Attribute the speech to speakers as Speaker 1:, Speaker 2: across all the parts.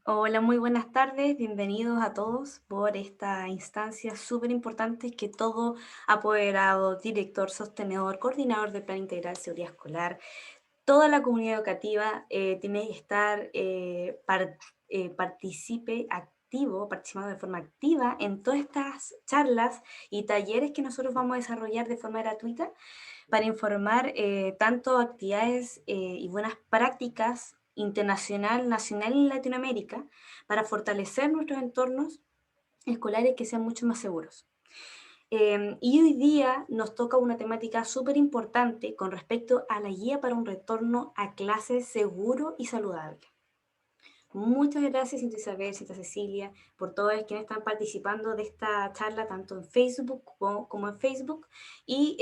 Speaker 1: Hola, muy buenas tardes, bienvenidos a todos por esta instancia súper importante que todo apoderado, director, sostenedor, coordinador del Plan Integral de Seguridad Escolar, toda la comunidad educativa tiene que estar, participe activo, participando de forma activa en todas estas charlas y talleres que nosotros vamos a desarrollar de forma gratuita para informar tanto actividades y buenas prácticas internacional, nacional y en Latinoamérica para fortalecer nuestros entornos escolares que sean mucho más seguros. Y hoy día nos toca una temática súper importante con respecto a la guía para un retorno a clases seguro y saludable. Muchas gracias, Cintia Isabel, Cintia Cecilia, por todos quienes están participando de esta charla, tanto en Facebook como en Facebook. Y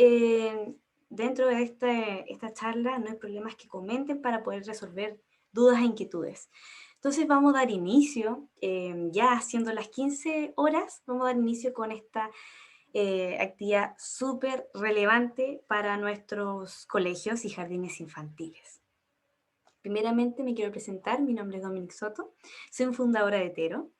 Speaker 1: dentro de esta charla no hay problemas que comenten para poder resolver dudas e inquietudes. Entonces vamos a dar inicio, ya siendo las 15 horas, vamos a dar inicio con esta actividad súper relevante para nuestros colegios y jardines infantiles. Primeramente me quiero presentar, mi nombre es Dominic Soto, soy fundadora de Tero.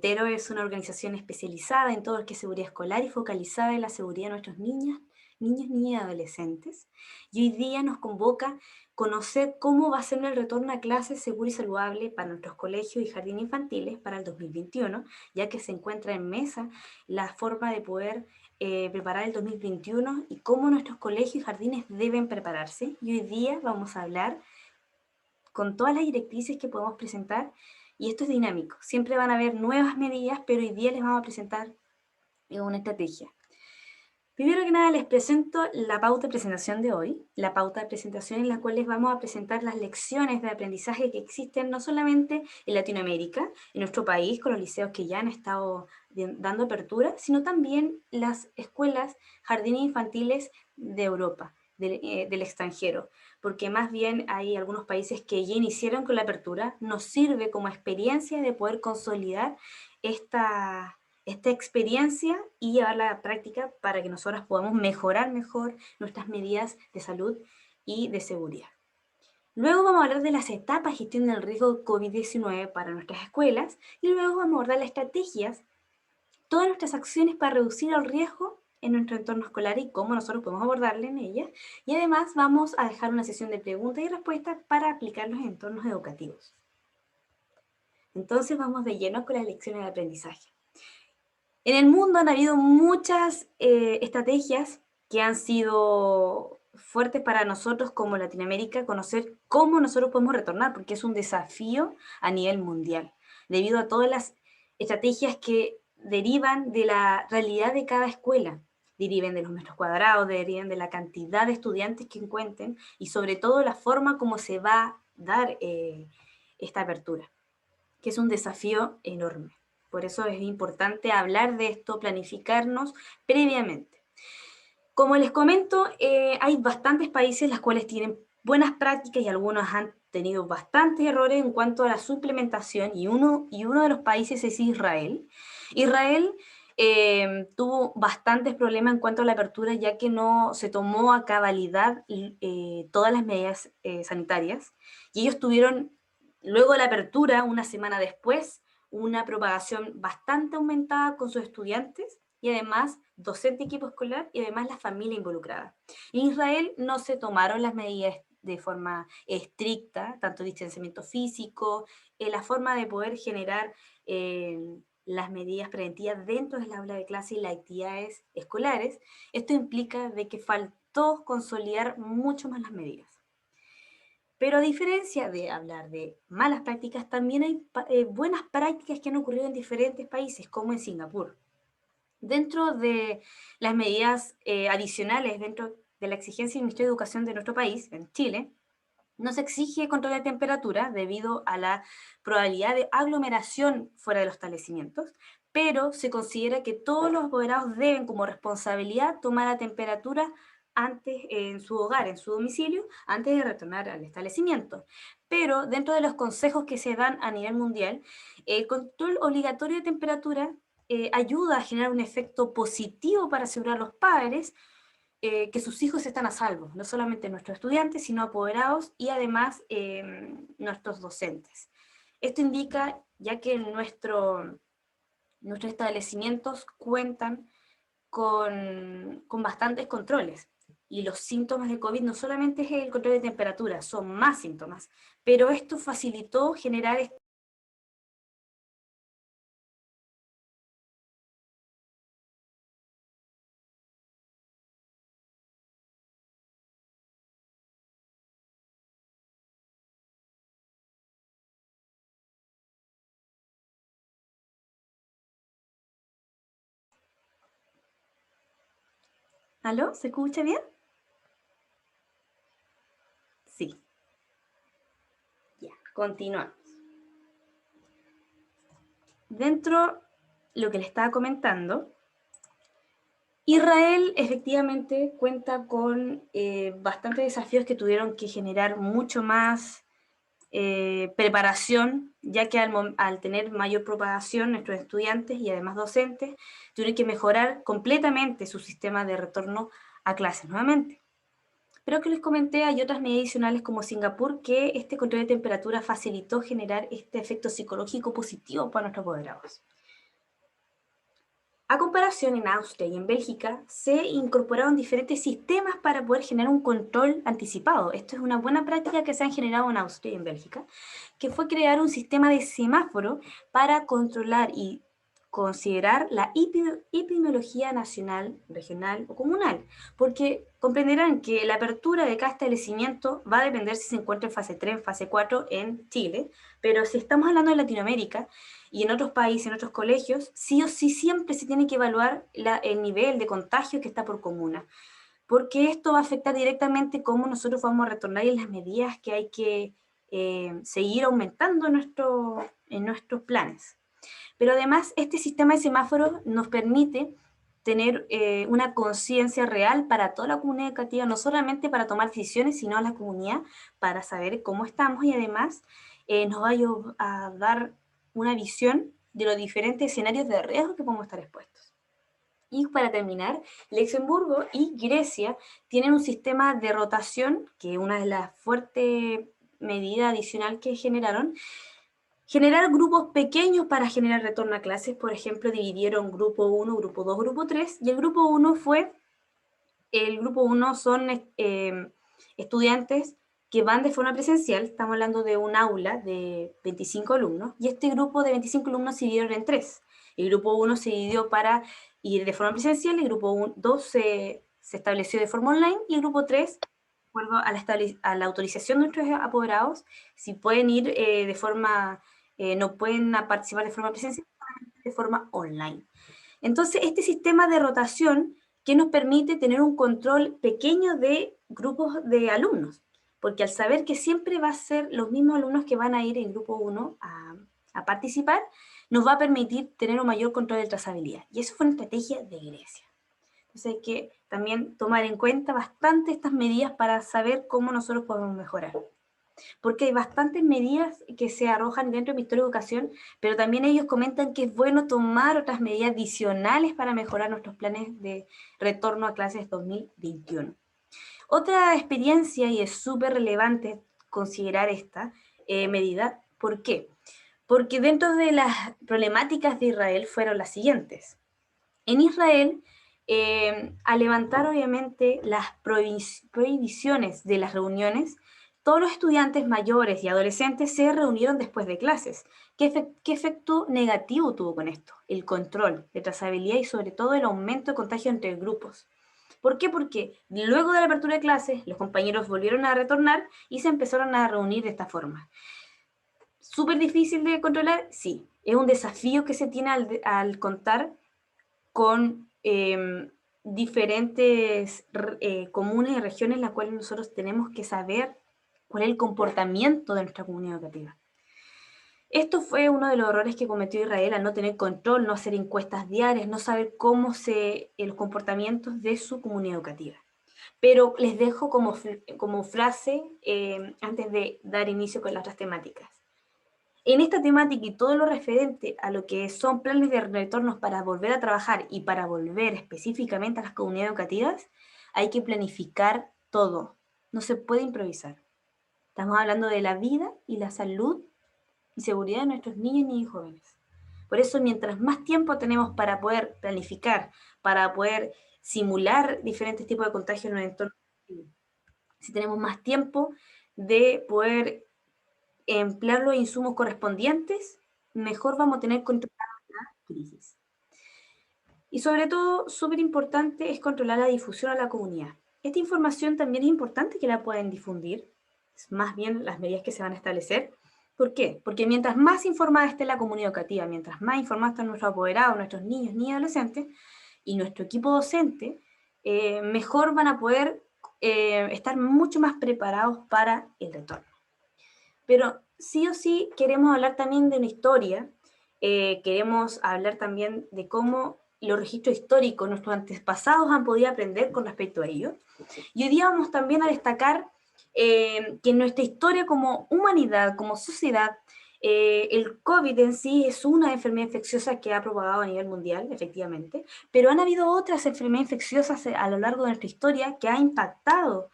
Speaker 1: Tero es una organización especializada en todo lo que es seguridad escolar y focalizada en la seguridad de nuestros niños, niñas y adolescentes. Y hoy día nos convoca conocer cómo va a ser el retorno a clases seguro y saludable para nuestros colegios y jardines infantiles para el 2021, ya que se encuentra en mesa la forma de poder preparar el 2021 y cómo nuestros colegios y jardines deben prepararse. Y hoy día vamos a hablar con todas las directrices que podemos presentar, y esto es dinámico. Siempre van a haber nuevas medidas, pero hoy día les vamos a presentar una estrategia. Primero que nada les presento la pauta de presentación de hoy, la pauta de presentación en la cual les vamos a presentar las lecciones de aprendizaje que existen no solamente en Latinoamérica, en nuestro país, con los liceos que ya han estado dando apertura, sino también las escuelas, jardines infantiles de Europa, del extranjero, porque más bien hay algunos países que ya iniciaron con la apertura, nos sirve como experiencia de poder consolidar esta experiencia y llevarla a la práctica para que nosotros podamos mejorar mejor nuestras medidas de salud y de seguridad. Luego vamos a hablar de las etapas de gestión del riesgo COVID-19 para nuestras escuelas y luego vamos a abordar las estrategias, todas nuestras acciones para reducir el riesgo en nuestro entorno escolar y cómo nosotros podemos abordarle en ellas. Y además vamos a dejar una sesión de preguntas y respuestas para aplicarlos en entornos educativos. Entonces vamos de lleno con las lecciones de aprendizaje. En el mundo han habido muchas estrategias que han sido fuertes para nosotros como Latinoamérica, conocer cómo nosotros podemos retornar, porque es un desafío a nivel mundial, debido a todas las estrategias que derivan de la realidad de cada escuela, deriven de los metros cuadrados, deriven de la cantidad de estudiantes que encuentren y sobre todo la forma como se va a dar esta apertura, que es un desafío enorme. Por eso es importante hablar de esto, planificarnos previamente. Como les comento, hay bastantes países los cuales tienen buenas prácticas y algunos han tenido bastantes errores en cuanto a la suplementación y uno de los países es Israel. Israel tuvo bastantes problemas en cuanto a la apertura ya que no se tomó a cabalidad todas las medidas sanitarias y ellos tuvieron, luego de la apertura, una semana después, una propagación bastante aumentada con sus estudiantes y además docente, equipo escolar y además la familia involucrada. En Israel no se tomaron las medidas de forma estricta, tanto distanciamiento físico, la forma de poder generar las medidas preventivas dentro del aula de clase y las actividades escolares. Esto implica de que faltó consolidar mucho más las medidas. Pero a diferencia de hablar de malas prácticas, también hay buenas prácticas que han ocurrido en diferentes países, como en Singapur. Dentro de las medidas adicionales, dentro de la exigencia del Ministerio de Educación de nuestro país, en Chile, no se exige control de temperatura debido a la probabilidad de aglomeración fuera de los establecimientos, pero se considera que todos los apoderados deben como responsabilidad tomar la temperatura antes en su hogar, en su domicilio, antes de retornar al establecimiento. Pero dentro de los consejos que se dan a nivel mundial, el control obligatorio de temperatura ayuda a generar un efecto positivo para asegurar a los padres que sus hijos están a salvo, no solamente nuestros estudiantes, sino apoderados y además nuestros docentes. Esto indica ya que nuestros establecimientos cuentan con bastantes controles. Y los síntomas de COVID no solamente es el control de temperatura, son más síntomas, pero esto facilitó generar. ¿Aló? ¿Se escucha bien? Sí. Ya, continuamos. Dentro de lo que le estaba comentando, Israel efectivamente cuenta con bastantes desafíos que tuvieron que generar mucho más preparación, ya que al tener mayor propagación, nuestros estudiantes y además docentes tuvieron que mejorar completamente su sistema de retorno a clases nuevamente. Pero que les comenté, hay otras medidas adicionales como Singapur, que este control de temperatura facilitó generar este efecto psicológico positivo para nuestros apoderados. A comparación, en Austria y en Bélgica se incorporaron diferentes sistemas para poder generar un control anticipado. Esto es una buena práctica que se han generado en Austria y en Bélgica, que fue crear un sistema de semáforo para controlar y considerar la epidemiología nacional, regional o comunal, porque comprenderán que la apertura de cada establecimiento va a depender si se encuentra en fase 3, en fase 4 en Chile, pero si estamos hablando de Latinoamérica, y en otros países, en otros colegios, sí o sí siempre se tiene que evaluar el nivel de contagio que está por comuna, porque esto va a afectar directamente cómo nosotros vamos a retornar y las medidas que hay que seguir aumentando en nuestros planes. Pero además, este sistema de semáforos nos permite tener una conciencia real para toda la comunidad educativa, no solamente para tomar decisiones, sino a la comunidad para saber cómo estamos y además nos va a dar una visión de los diferentes escenarios de riesgo que podemos estar expuestos. Y para terminar, Luxemburgo y Grecia tienen un sistema de rotación, que es una de las fuertes medidas adicionales que generaron. Generar grupos pequeños para generar retorno a clases, por ejemplo, dividieron grupo 1, grupo 2, grupo 3, y el grupo 1 son estudiantes que van de forma presencial, estamos hablando de un aula de 25 alumnos, y este grupo de 25 alumnos se dividieron en tres. El grupo 1 se dividió para ir de forma presencial, el grupo 2 se estableció de forma online, y el grupo 3, de acuerdo a la autorización de nuestros apoderados, si pueden ir de forma, no pueden participar de forma presencial, de forma online. Entonces, este sistema de rotación que nos permite tener un control pequeño de grupos de alumnos, porque al saber que siempre va a ser los mismos alumnos que van a ir en grupo 1 a participar, nos va a permitir tener un mayor control de trazabilidad. Y eso fue una estrategia de Grecia. Entonces hay que también tomar en cuenta bastante estas medidas para saber cómo nosotros podemos mejorar, porque hay bastantes medidas que se arrojan dentro de Ministerio de Educación, pero también ellos comentan que es bueno tomar otras medidas adicionales para mejorar nuestros planes de retorno a clases 2021. Otra experiencia, y es súper relevante considerar esta medida, ¿por qué? Porque dentro de las problemáticas de Israel fueron las siguientes. En Israel, al levantar obviamente las prohibiciones de las reuniones, todos los estudiantes mayores y adolescentes se reunieron después de clases. ¿Qué efecto negativo tuvo con esto? El control de trazabilidad y sobre todo el aumento de contagio entre grupos. ¿Por qué? Porque luego de la apertura de clases, los compañeros volvieron a retornar y se empezaron a reunir de esta forma. ¿Súper difícil de controlar? Sí. Es un desafío que se tiene al contar con diferentes comunes y regiones en las cuales nosotros tenemos que saber cuál es el comportamiento de nuestra comunidad educativa. Esto fue uno de los errores que cometió Israel al no tener control, no hacer encuestas diarias, no saber los comportamientos de su comunidad educativa. Pero les dejo como frase antes de dar inicio con las otras temáticas. En esta temática y todo lo referente a lo que son planes de retornos para volver a trabajar y para volver específicamente a las comunidades educativas, hay que planificar todo. No se puede improvisar. Estamos hablando de la vida y la salud y seguridad de nuestros niños y jóvenes. Por eso, mientras más tiempo tenemos para poder planificar, para poder simular diferentes tipos de contagios en un entorno, si tenemos más tiempo de poder emplear los insumos correspondientes, mejor vamos a tener controlada la crisis. Y sobre todo, súper importante es controlar la difusión a la comunidad. Esta información también es importante que la puedan difundir, es más bien las medidas que se van a establecer. ¿Por qué? Porque mientras más informada esté la comunidad educativa, mientras más informada están nuestros apoderados, nuestros niños, niñas y adolescentes, y nuestro equipo docente, mejor van a poder estar mucho más preparados para el retorno. Pero sí o sí queremos hablar también de una historia, queremos hablar también de cómo los registros históricos, nuestros antepasados han podido aprender con respecto a ello. Y hoy día vamos también a destacar que en nuestra historia como humanidad, como sociedad, el COVID en sí es una enfermedad infecciosa que ha propagado a nivel mundial, efectivamente, pero han habido otras enfermedades infecciosas a lo largo de nuestra historia que ha impactado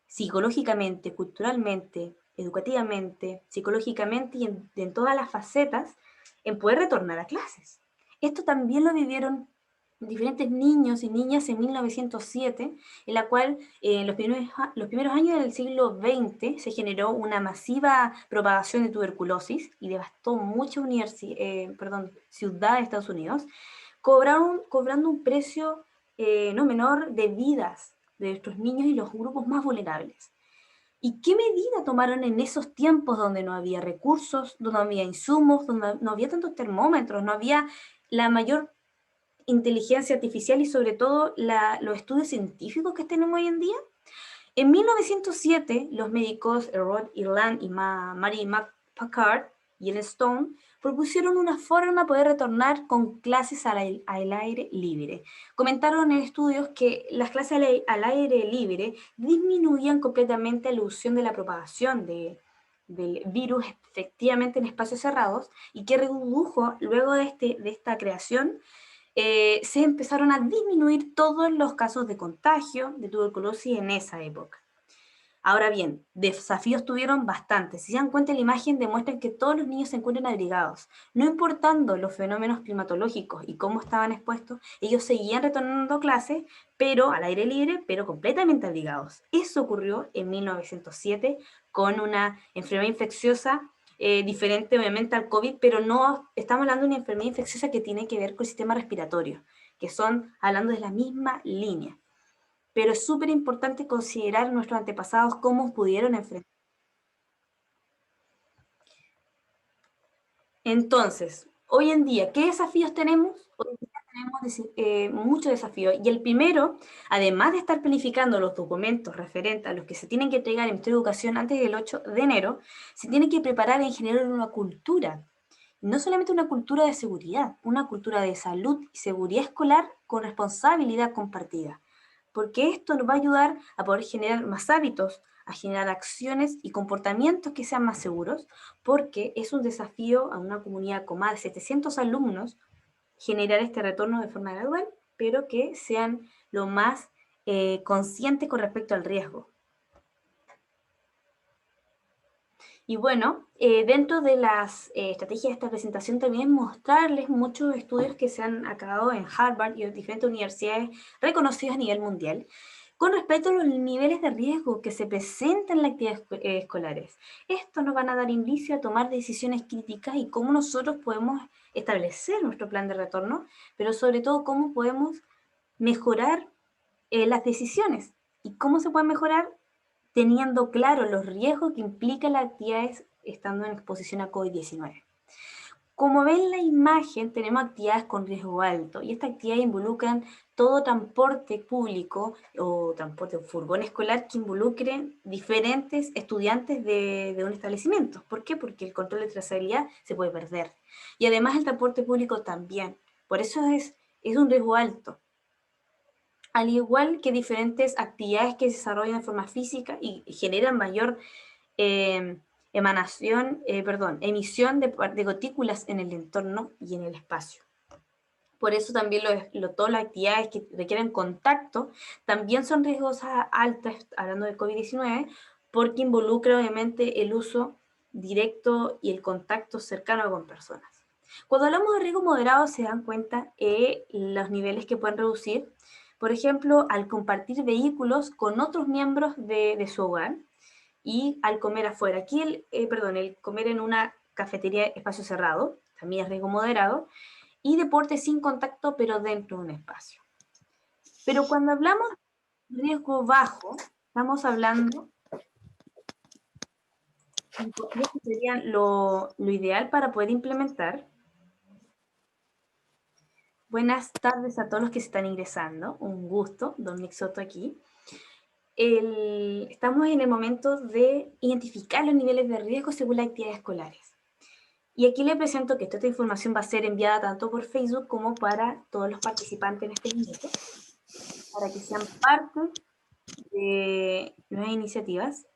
Speaker 1: psicológicamente, culturalmente, educativamente, psicológicamente y en todas las facetas en poder retornar a clases. Esto también lo vivieron diferentes niños y niñas en 1907, en la cual en los primeros años del siglo XX se generó una masiva propagación de tuberculosis y devastó muchas ciudades de Estados Unidos, cobrando un precio no menor de vidas de nuestros niños y los grupos más vulnerables. ¿Y qué medida tomaron en esos tiempos donde no había recursos, donde no había insumos, donde no había tantos termómetros, no había la mayor inteligencia artificial y sobre todo los estudios científicos que tenemos hoy en día? En 1907, los médicos Rod Ireland y Mary McPackard y el Stone propusieron una forma de poder retornar con clases al aire libre. Comentaron en estudios que las clases al aire libre disminuían completamente la ilusión de la propagación del virus efectivamente en espacios cerrados y que redujo luego de esta creación se empezaron a disminuir todos los casos de contagio de tuberculosis en esa época. Ahora bien, desafíos tuvieron bastantes. Si se dan cuenta, la imagen demuestra que todos los niños se encuentran abrigados. No importando los fenómenos climatológicos y cómo estaban expuestos, ellos seguían retornando a clases, pero al aire libre, pero completamente abrigados. Eso ocurrió en 1907 con una enfermedad infecciosa diferente obviamente al COVID, pero no estamos hablando de una enfermedad infecciosa que tiene que ver con el sistema respiratorio, que son hablando de la misma línea. Pero es súper importante considerar nuestros antepasados cómo pudieron enfrentar. Entonces, hoy en día, ¿qué desafíos tenemos? Hoy en día tenemos muchos desafíos. Y el primero, además de estar planificando los documentos referentes a los que se tienen que entregar en Ministerio de Educación antes del 8 de enero, se tiene que preparar en generar una cultura. No solamente una cultura de seguridad, una cultura de salud y seguridad escolar con responsabilidad compartida. Porque esto nos va a ayudar a poder generar más hábitos, a generar acciones y comportamientos que sean más seguros, porque es un desafío a una comunidad con más de 700 alumnos generar este retorno de forma gradual, pero que sean lo más conscientes con respecto al riesgo. Y bueno, dentro de las estrategias de esta presentación también mostrarles muchos estudios que se han acabado en Harvard y en diferentes universidades reconocidas a nivel mundial con respecto a los niveles de riesgo que se presentan en las actividades escolares. Esto nos van a dar indicio a tomar decisiones críticas y cómo nosotros podemos establecer nuestro plan de retorno, pero sobre todo cómo podemos mejorar las decisiones. ¿Y cómo se puede mejorar? Teniendo claro los riesgos que implican las actividades estando en exposición a COVID-19. Como ven en la imagen, tenemos actividades con riesgo alto y estas actividades involucran todo transporte público o transporte furgón escolar que involucre diferentes estudiantes de un establecimiento. ¿Por qué? Porque el control de trazabilidad se puede perder. Y además el transporte público también. Por eso es un riesgo alto. Al igual que diferentes actividades que se desarrollan de forma física y generan mayor eh, emisión de gotículas en el entorno y en el espacio. Por eso también todas las actividades que requieren contacto también son riesgosas altas, hablando de COVID-19, porque involucra obviamente el uso directo y el contacto cercano con personas. Cuando hablamos de riesgo moderado se dan cuenta los niveles que pueden reducir, por ejemplo, al compartir vehículos con otros miembros de su hogar y al comer afuera. Aquí el comer en una cafetería espacio cerrado, también es riesgo moderado, y deporte sin contacto pero dentro de un espacio. Pero cuando hablamos de riesgo bajo, estamos hablando de que sería lo ideal para poder implementar. Buenas tardes a todos los que se están ingresando. Un gusto, Dominic Soto aquí. Estamos en el momento de identificar los niveles de riesgo según las actividades escolares. Y aquí les presento que esta información va a ser enviada tanto por Facebook como para todos los participantes en este minuto, para que sean parte de nuevas iniciativas.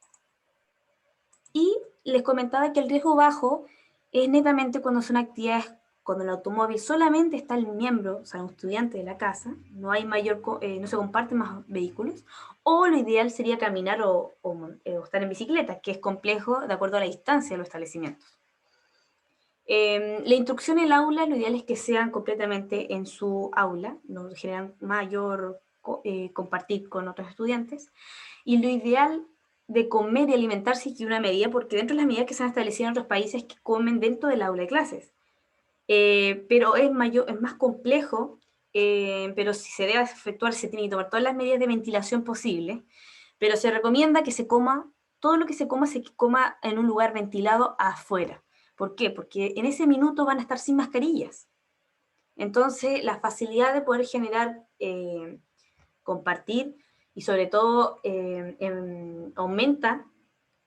Speaker 1: Y les comentaba que el riesgo bajo es netamente cuando son actividades, cuando en el automóvil solamente está el miembro, o sea, un estudiante de la casa, no hay no se comparten más vehículos, o lo ideal sería caminar o estar en bicicleta, que es complejo de acuerdo a la distancia de los establecimientos. La instrucción en el aula, lo ideal es que sean completamente en su aula, no generan mayor compartir con otros estudiantes, y lo ideal de comer y alimentarse es una medida, porque dentro de las medidas que se han establecido en otros países que comen dentro del aula de clases, pero es más complejo, pero si se debe efectuar se tienen que tomar todas las medidas de ventilación posibles, pero se recomienda que se coma, todo lo que se coma en un lugar ventilado afuera. ¿Por qué? Porque en ese minuto van a estar sin mascarillas. Entonces, la facilidad de poder generar, compartir, y sobre todo aumenta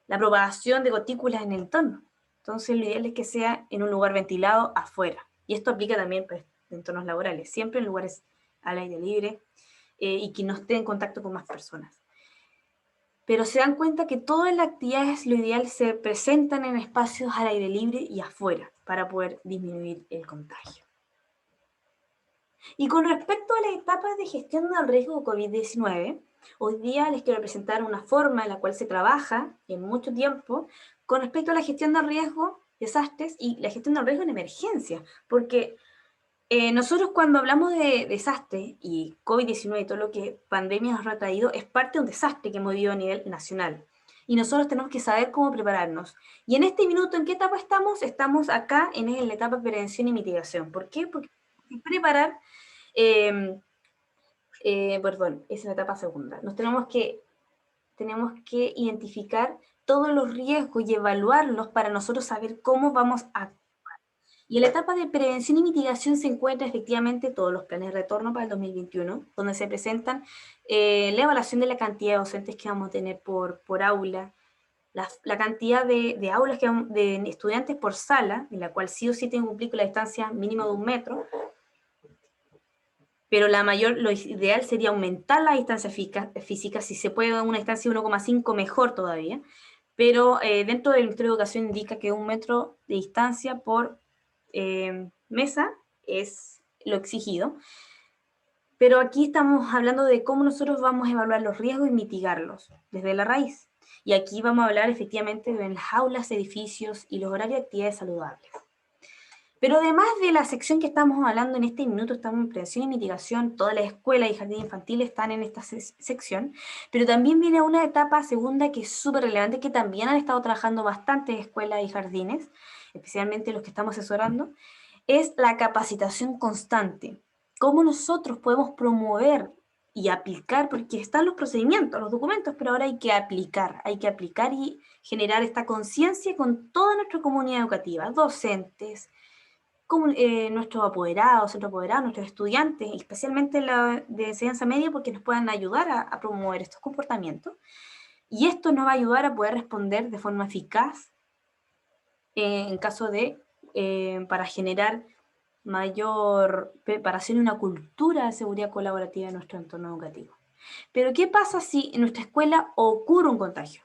Speaker 1: la propagación de gotículas en el entorno. Entonces, lo ideal es que sea en un lugar ventilado afuera. Y esto aplica también pues, en entornos laborales, siempre en lugares al aire libre y que no esté en contacto con más personas. Pero se dan cuenta que todas las actividades, lo ideal, se presentan en espacios al aire libre y afuera para poder disminuir el contagio. Y con respecto a las etapas de gestión del riesgo COVID-19, hoy día les quiero presentar una forma en la cual se trabaja en mucho tiempo con respecto a la gestión del riesgo, desastres y la gestión del riesgo en emergencia, porque nosotros cuando hablamos de desastre y COVID-19 y todo lo que pandemia nos ha traído, es parte de un desastre que hemos vivido a nivel nacional. Y nosotros tenemos que saber cómo prepararnos. Y en este minuto, ¿en qué etapa estamos? Estamos acá en la etapa de prevención y mitigación. ¿Por qué? Porque preparar, perdón, esa es la etapa segunda. Tenemos que identificar todos los riesgos y evaluarlos para nosotros saber cómo vamos a. Y en la etapa de prevención y mitigación se encuentran efectivamente todos los planes de retorno para el 2021, donde se presentan la evaluación de la cantidad de docentes que vamos a tener por aula, la cantidad de aulas de estudiantes por sala, en la cual sí o sí tengo que cumplir con la distancia mínima de 1 metro, pero lo ideal sería aumentar la distancia física, si se puede una distancia de 1,5 mejor todavía, pero dentro del Ministerio de Educación indica que 1 metro de distancia por mesa es lo exigido, pero aquí estamos hablando de cómo nosotros vamos a evaluar los riesgos y mitigarlos desde la raíz. Y aquí vamos a hablar efectivamente de las aulas, edificios y los horarios de actividades saludables. Pero además de la sección que estamos hablando en este minuto, estamos en prevención y mitigación, todas las escuelas y jardines infantiles están en esta sección, pero también viene una etapa segunda que es súper relevante, que también han estado trabajando bastantes escuelas y jardines, especialmente los que estamos asesorando, es la capacitación constante. Cómo nosotros podemos promover y aplicar, porque están los procedimientos, los documentos, pero ahora hay que aplicar y generar esta conciencia con toda nuestra comunidad educativa, docentes, nuestros apoderados, centros apoderados, nuestros estudiantes, especialmente la de enseñanza media, porque nos puedan ayudar a promover estos comportamientos. Y esto nos va a ayudar a poder responder de forma eficaz en caso de, para generar mayor preparación y una cultura de seguridad colaborativa en nuestro entorno educativo. Pero ¿qué pasa si en nuestra escuela ocurre un contagio?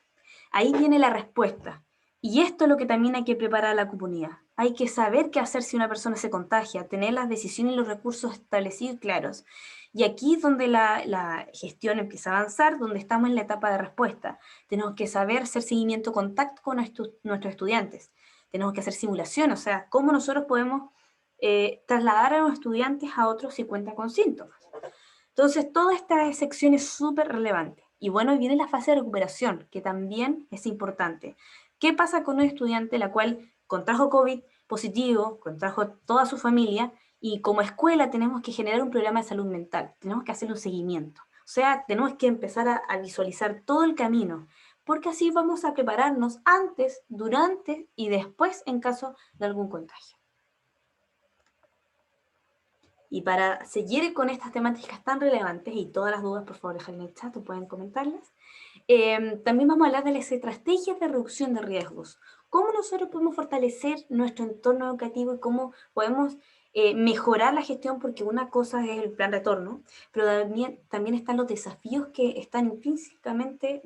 Speaker 1: Ahí viene la respuesta. Y esto es lo que también hay que preparar a la comunidad. hay que saber qué hacer si una persona se contagia, tener las decisiones y los recursos establecidos y claros. Y aquí es donde la gestión empieza a avanzar, donde estamos en la etapa de respuesta. Tenemos que saber hacer seguimiento, contacto con nuestros estudiantes. Tenemos que hacer simulación, o sea, cómo nosotros podemos trasladar a los estudiantes a otros si cuentan con síntomas. Entonces, toda esta sección es súper relevante. Y bueno, viene la fase de recuperación, que también es importante. ¿Qué pasa con un estudiante la cual contrajo COVID positivo, contrajo toda su familia, y como escuela tenemos que generar un programa de salud mental, tenemos que hacer un seguimiento? O sea, tenemos que empezar a visualizar todo el camino, porque así vamos a prepararnos antes, durante y después en caso de algún contagio. Y para seguir con estas temáticas tan relevantes, y todas las dudas, por favor, déjenme en el chat o pueden comentarlas, también vamos a hablar de las estrategias de reducción de riesgos. ¿Cómo nosotros podemos fortalecer nuestro entorno educativo y cómo podemos mejorar la gestión? Porque una cosa es el plan retorno, pero también están los desafíos que están intrínsecamente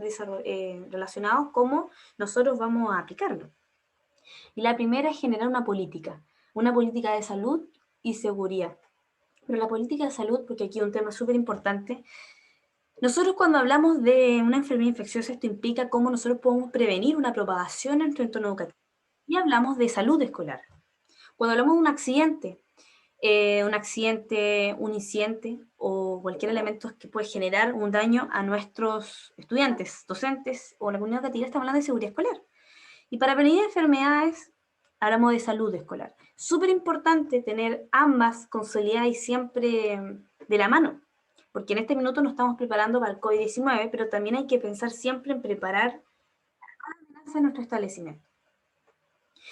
Speaker 1: relacionados cómo nosotros vamos a aplicarlo. Y la primera es generar una política de salud y seguridad. Pero la política de salud, porque aquí hay un tema súper importante, nosotros cuando hablamos de una enfermedad infecciosa, esto implica cómo nosotros podemos prevenir una propagación en nuestro entorno educativo. Y hablamos de salud escolar. Cuando hablamos de un incidente o cualquier elemento que puede generar un daño a nuestros estudiantes, docentes o la comunidad educativa, estamos hablando de seguridad escolar. Y para prevenir enfermedades, hablamos de salud escolar. Súper importante tener ambas consolidadas y siempre de la mano, porque en este minuto nos estamos preparando para el COVID-19, pero también hay que pensar siempre en preparar a nuestro establecimiento.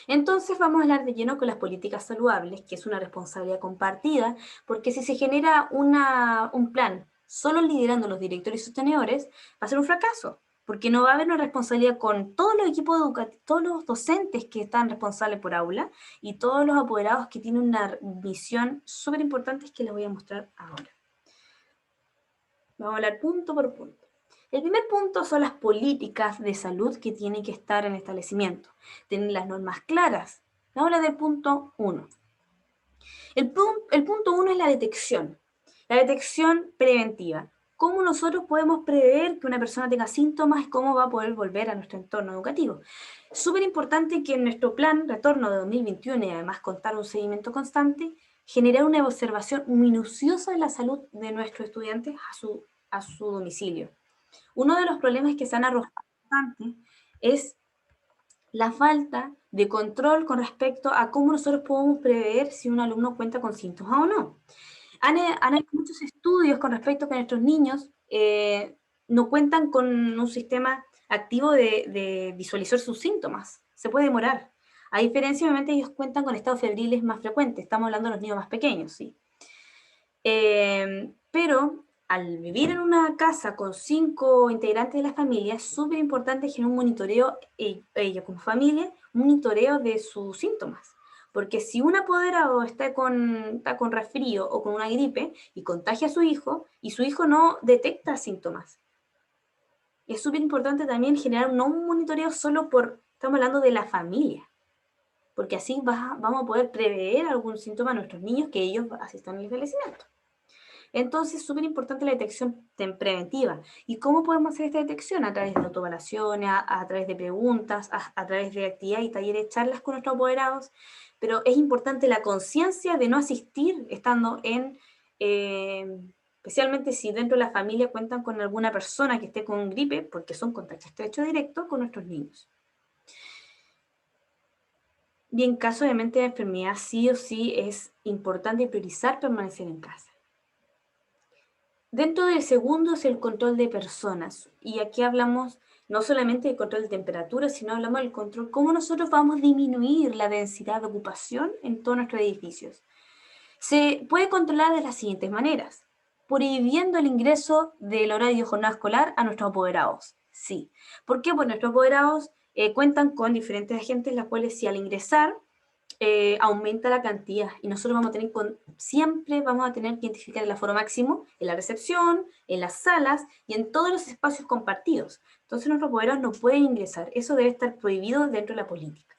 Speaker 1: Entonces vamos a hablar de lleno con las políticas saludables, que es una responsabilidad compartida, porque si se genera un plan solo liderando los directores y sostenedores, va a ser un fracaso, porque no va a haber una responsabilidad con todos los equipos educativos, todos los docentes que están responsables por aula y todos los apoderados que tienen una visión súper importante que les voy a mostrar ahora. Vamos a hablar punto por punto. El primer punto son las políticas de salud que tienen que estar en el establecimiento. Tener las normas claras. Vamos a hablar del punto 1. El punto 1 es la detección. La detección preventiva. ¿Cómo nosotros podemos prever que una persona tenga síntomas y cómo va a poder volver a nuestro entorno educativo? Súper importante que en nuestro plan retorno de 2021 y además contar un seguimiento constante, generar una observación minuciosa de la salud de nuestros estudiantes a su domicilio. Uno de los problemas que se han arrojado bastante es la falta de control con respecto a cómo nosotros podemos prever si un alumno cuenta con síntomas o no. Han hecho muchos estudios con respecto a que nuestros niños no cuentan con un sistema activo de visualizar sus síntomas. Se puede demorar. A diferencia, obviamente, ellos cuentan con estados febriles más frecuentes. Estamos hablando de los niños más pequeños, ¿sí? Pero al vivir en una casa con 5 integrantes de la familia, es súper importante generar un monitoreo, ellos como familia, un monitoreo de sus síntomas. Porque si un apoderado está con resfrío o con una gripe y contagia a su hijo, y su hijo no detecta síntomas, es súper importante también generar no un monitoreo solo estamos hablando de la familia, porque así vamos a poder prever algún síntoma a nuestros niños que ellos asistan al establecimiento. Entonces, súper importante la detección preventiva. ¿Y cómo podemos hacer esta detección? A través de autoevaluaciones, a través de preguntas, a través de actividades y talleres, charlas con nuestros apoderados. Pero es importante la conciencia de no asistir estando especialmente si dentro de la familia cuentan con alguna persona que esté con gripe, porque son contactos estrechos directos con nuestros niños. Y en caso de enfermedad, sí o sí es importante priorizar permanecer en casa. Dentro del segundo es el control de personas, y aquí hablamos no solamente del control de temperatura, sino hablamos del control, cómo nosotros vamos a disminuir la densidad de ocupación en todos nuestros edificios. Se puede controlar de las siguientes maneras: prohibiendo el ingreso del horario de jornada escolar a nuestros apoderados. Sí. ¿Por qué? Pues nuestros apoderados cuentan con diferentes agentes, las cuales si al ingresar aumenta la cantidad y nosotros siempre vamos a tener que identificar el aforo máximo en la recepción, en las salas y en todos los espacios compartidos. Entonces nuestros apoderados no pueden ingresar. Eso debe estar prohibido dentro de la política.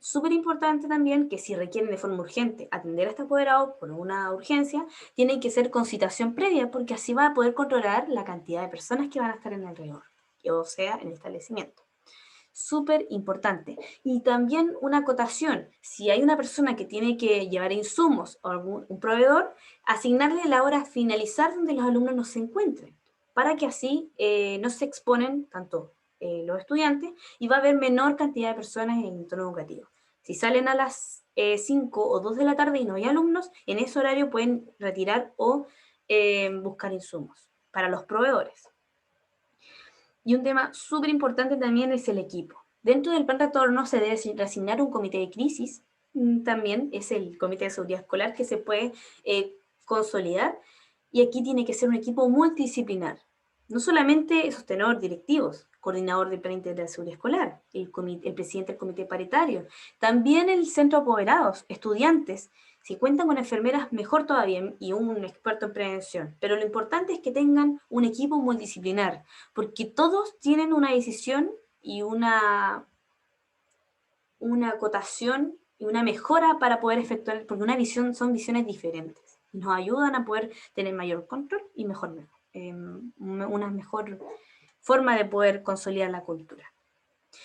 Speaker 1: Súper importante también que si requieren de forma urgente atender a este apoderado por una urgencia, tienen que ser con citación previa, porque así va a poder controlar la cantidad de personas que van a estar en alrededor, o sea, en el establecimiento. Súper importante. Y también una acotación, si hay una persona que tiene que llevar insumos o un proveedor, asignarle la hora a finalizar donde los alumnos no se encuentren, para que así no se exponen tanto los estudiantes y va a haber menor cantidad de personas en el entorno educativo. Si salen a las 5 o 2 de la tarde y no hay alumnos, en ese horario pueden retirar o buscar insumos para los proveedores. Y un tema súper importante también es el equipo. Dentro del plan de retorno se debe reasignar un comité de crisis, también es el comité de seguridad escolar que se puede consolidar, y aquí tiene que ser un equipo multidisciplinar. No solamente sostenedor directivos, coordinador del plan integral de seguridad escolar, el presidente del comité paritario, también el centro de apoderados, estudiantes. Si cuentan con enfermeras, mejor todavía, y un experto en prevención. Pero lo importante es que tengan un equipo multidisciplinar, porque todos tienen una decisión y una acotación y una mejora para poder efectuar, porque una visión son visiones diferentes. Y nos ayudan a poder tener mayor control y una mejor forma de poder consolidar la cultura.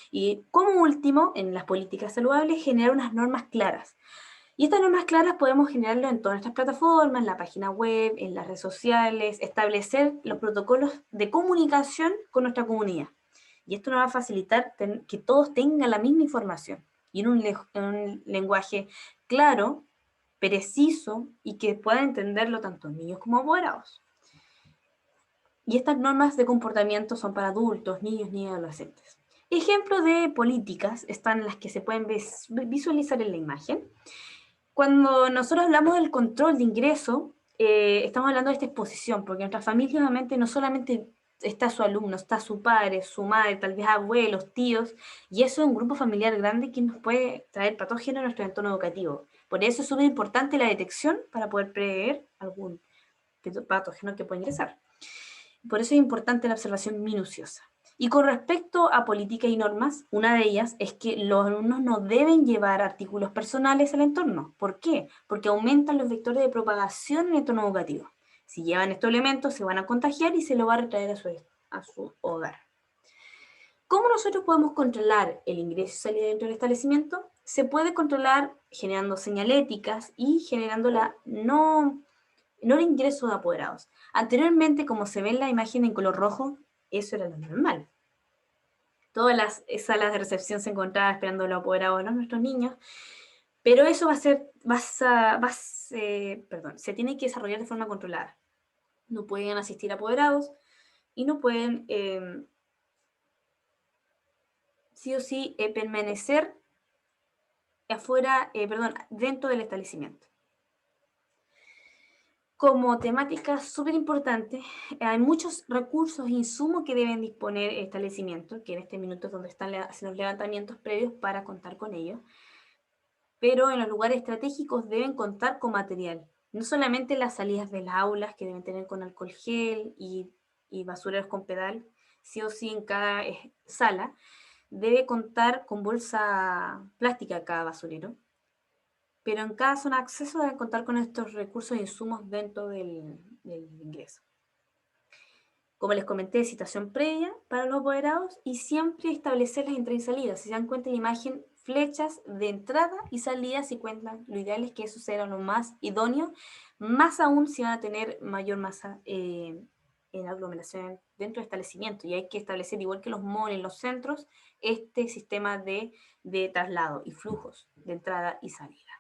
Speaker 1: Y como último, en las políticas saludables, generar unas normas claras. Y estas normas claras podemos generarlo en todas nuestras plataformas, en la página web, en las redes sociales, establecer los protocolos de comunicación con nuestra comunidad. Y esto nos va a facilitar que todos tengan la misma información y en un lenguaje claro, preciso y que puedan entenderlo tanto niños como apoderados. Y estas normas de comportamiento son para adultos, niños, niñas y adolescentes. Ejemplos de políticas están las que se pueden visualizar en la imagen. Cuando nosotros hablamos del control de ingreso, estamos hablando de esta exposición, porque en nuestra familia obviamente no solamente está su alumno, está su padre, su madre, tal vez abuelos, tíos, y eso es un grupo familiar grande que nos puede traer patógenos a nuestro entorno educativo. Por eso es súper importante la detección para poder prever algún patógeno que pueda ingresar. Por eso es importante la observación minuciosa. Y con respecto a políticas y normas, una de ellas es que los alumnos no deben llevar artículos personales al entorno. ¿Por qué? Porque aumentan los vectores de propagación en el entorno educativo. Si llevan estos elementos, se van a contagiar y se lo va a retraer a su hogar. ¿Cómo nosotros podemos controlar el ingreso y salida dentro del establecimiento? Se puede controlar generando señaléticas y generando no el ingreso de apoderados. Anteriormente, como se ve en la imagen en color rojo, eso era lo normal. Todas las salas de recepción se encontraban esperando los apoderados de nuestros niños, pero eso se tiene que desarrollar de forma controlada. No pueden asistir apoderados y no pueden sí o sí permanecer dentro del establecimiento. Como temática súper importante, hay muchos recursos e insumos que deben disponer el establecimiento, que en este minuto es donde están haciendo los levantamientos previos para contar con ellos, pero en los lugares estratégicos deben contar con material, no solamente las salidas de las aulas que deben tener con alcohol gel y basureros con pedal, sí o sí en cada sala, debe contar con bolsa plástica cada basurero, pero en cada zona de acceso deben contar con estos recursos e insumos dentro del ingreso. Como les comenté, citación previa para los apoderados y siempre establecer las entradas y salidas. Si se dan cuenta en la imagen, flechas de entrada y salida si cuentan. Lo ideal es que eso sea lo más idóneo, más aún si van a tener mayor masa en aglomeración dentro del establecimiento. Y hay que establecer, igual que los malls en los centros, este sistema de traslado y flujos de entrada y salida.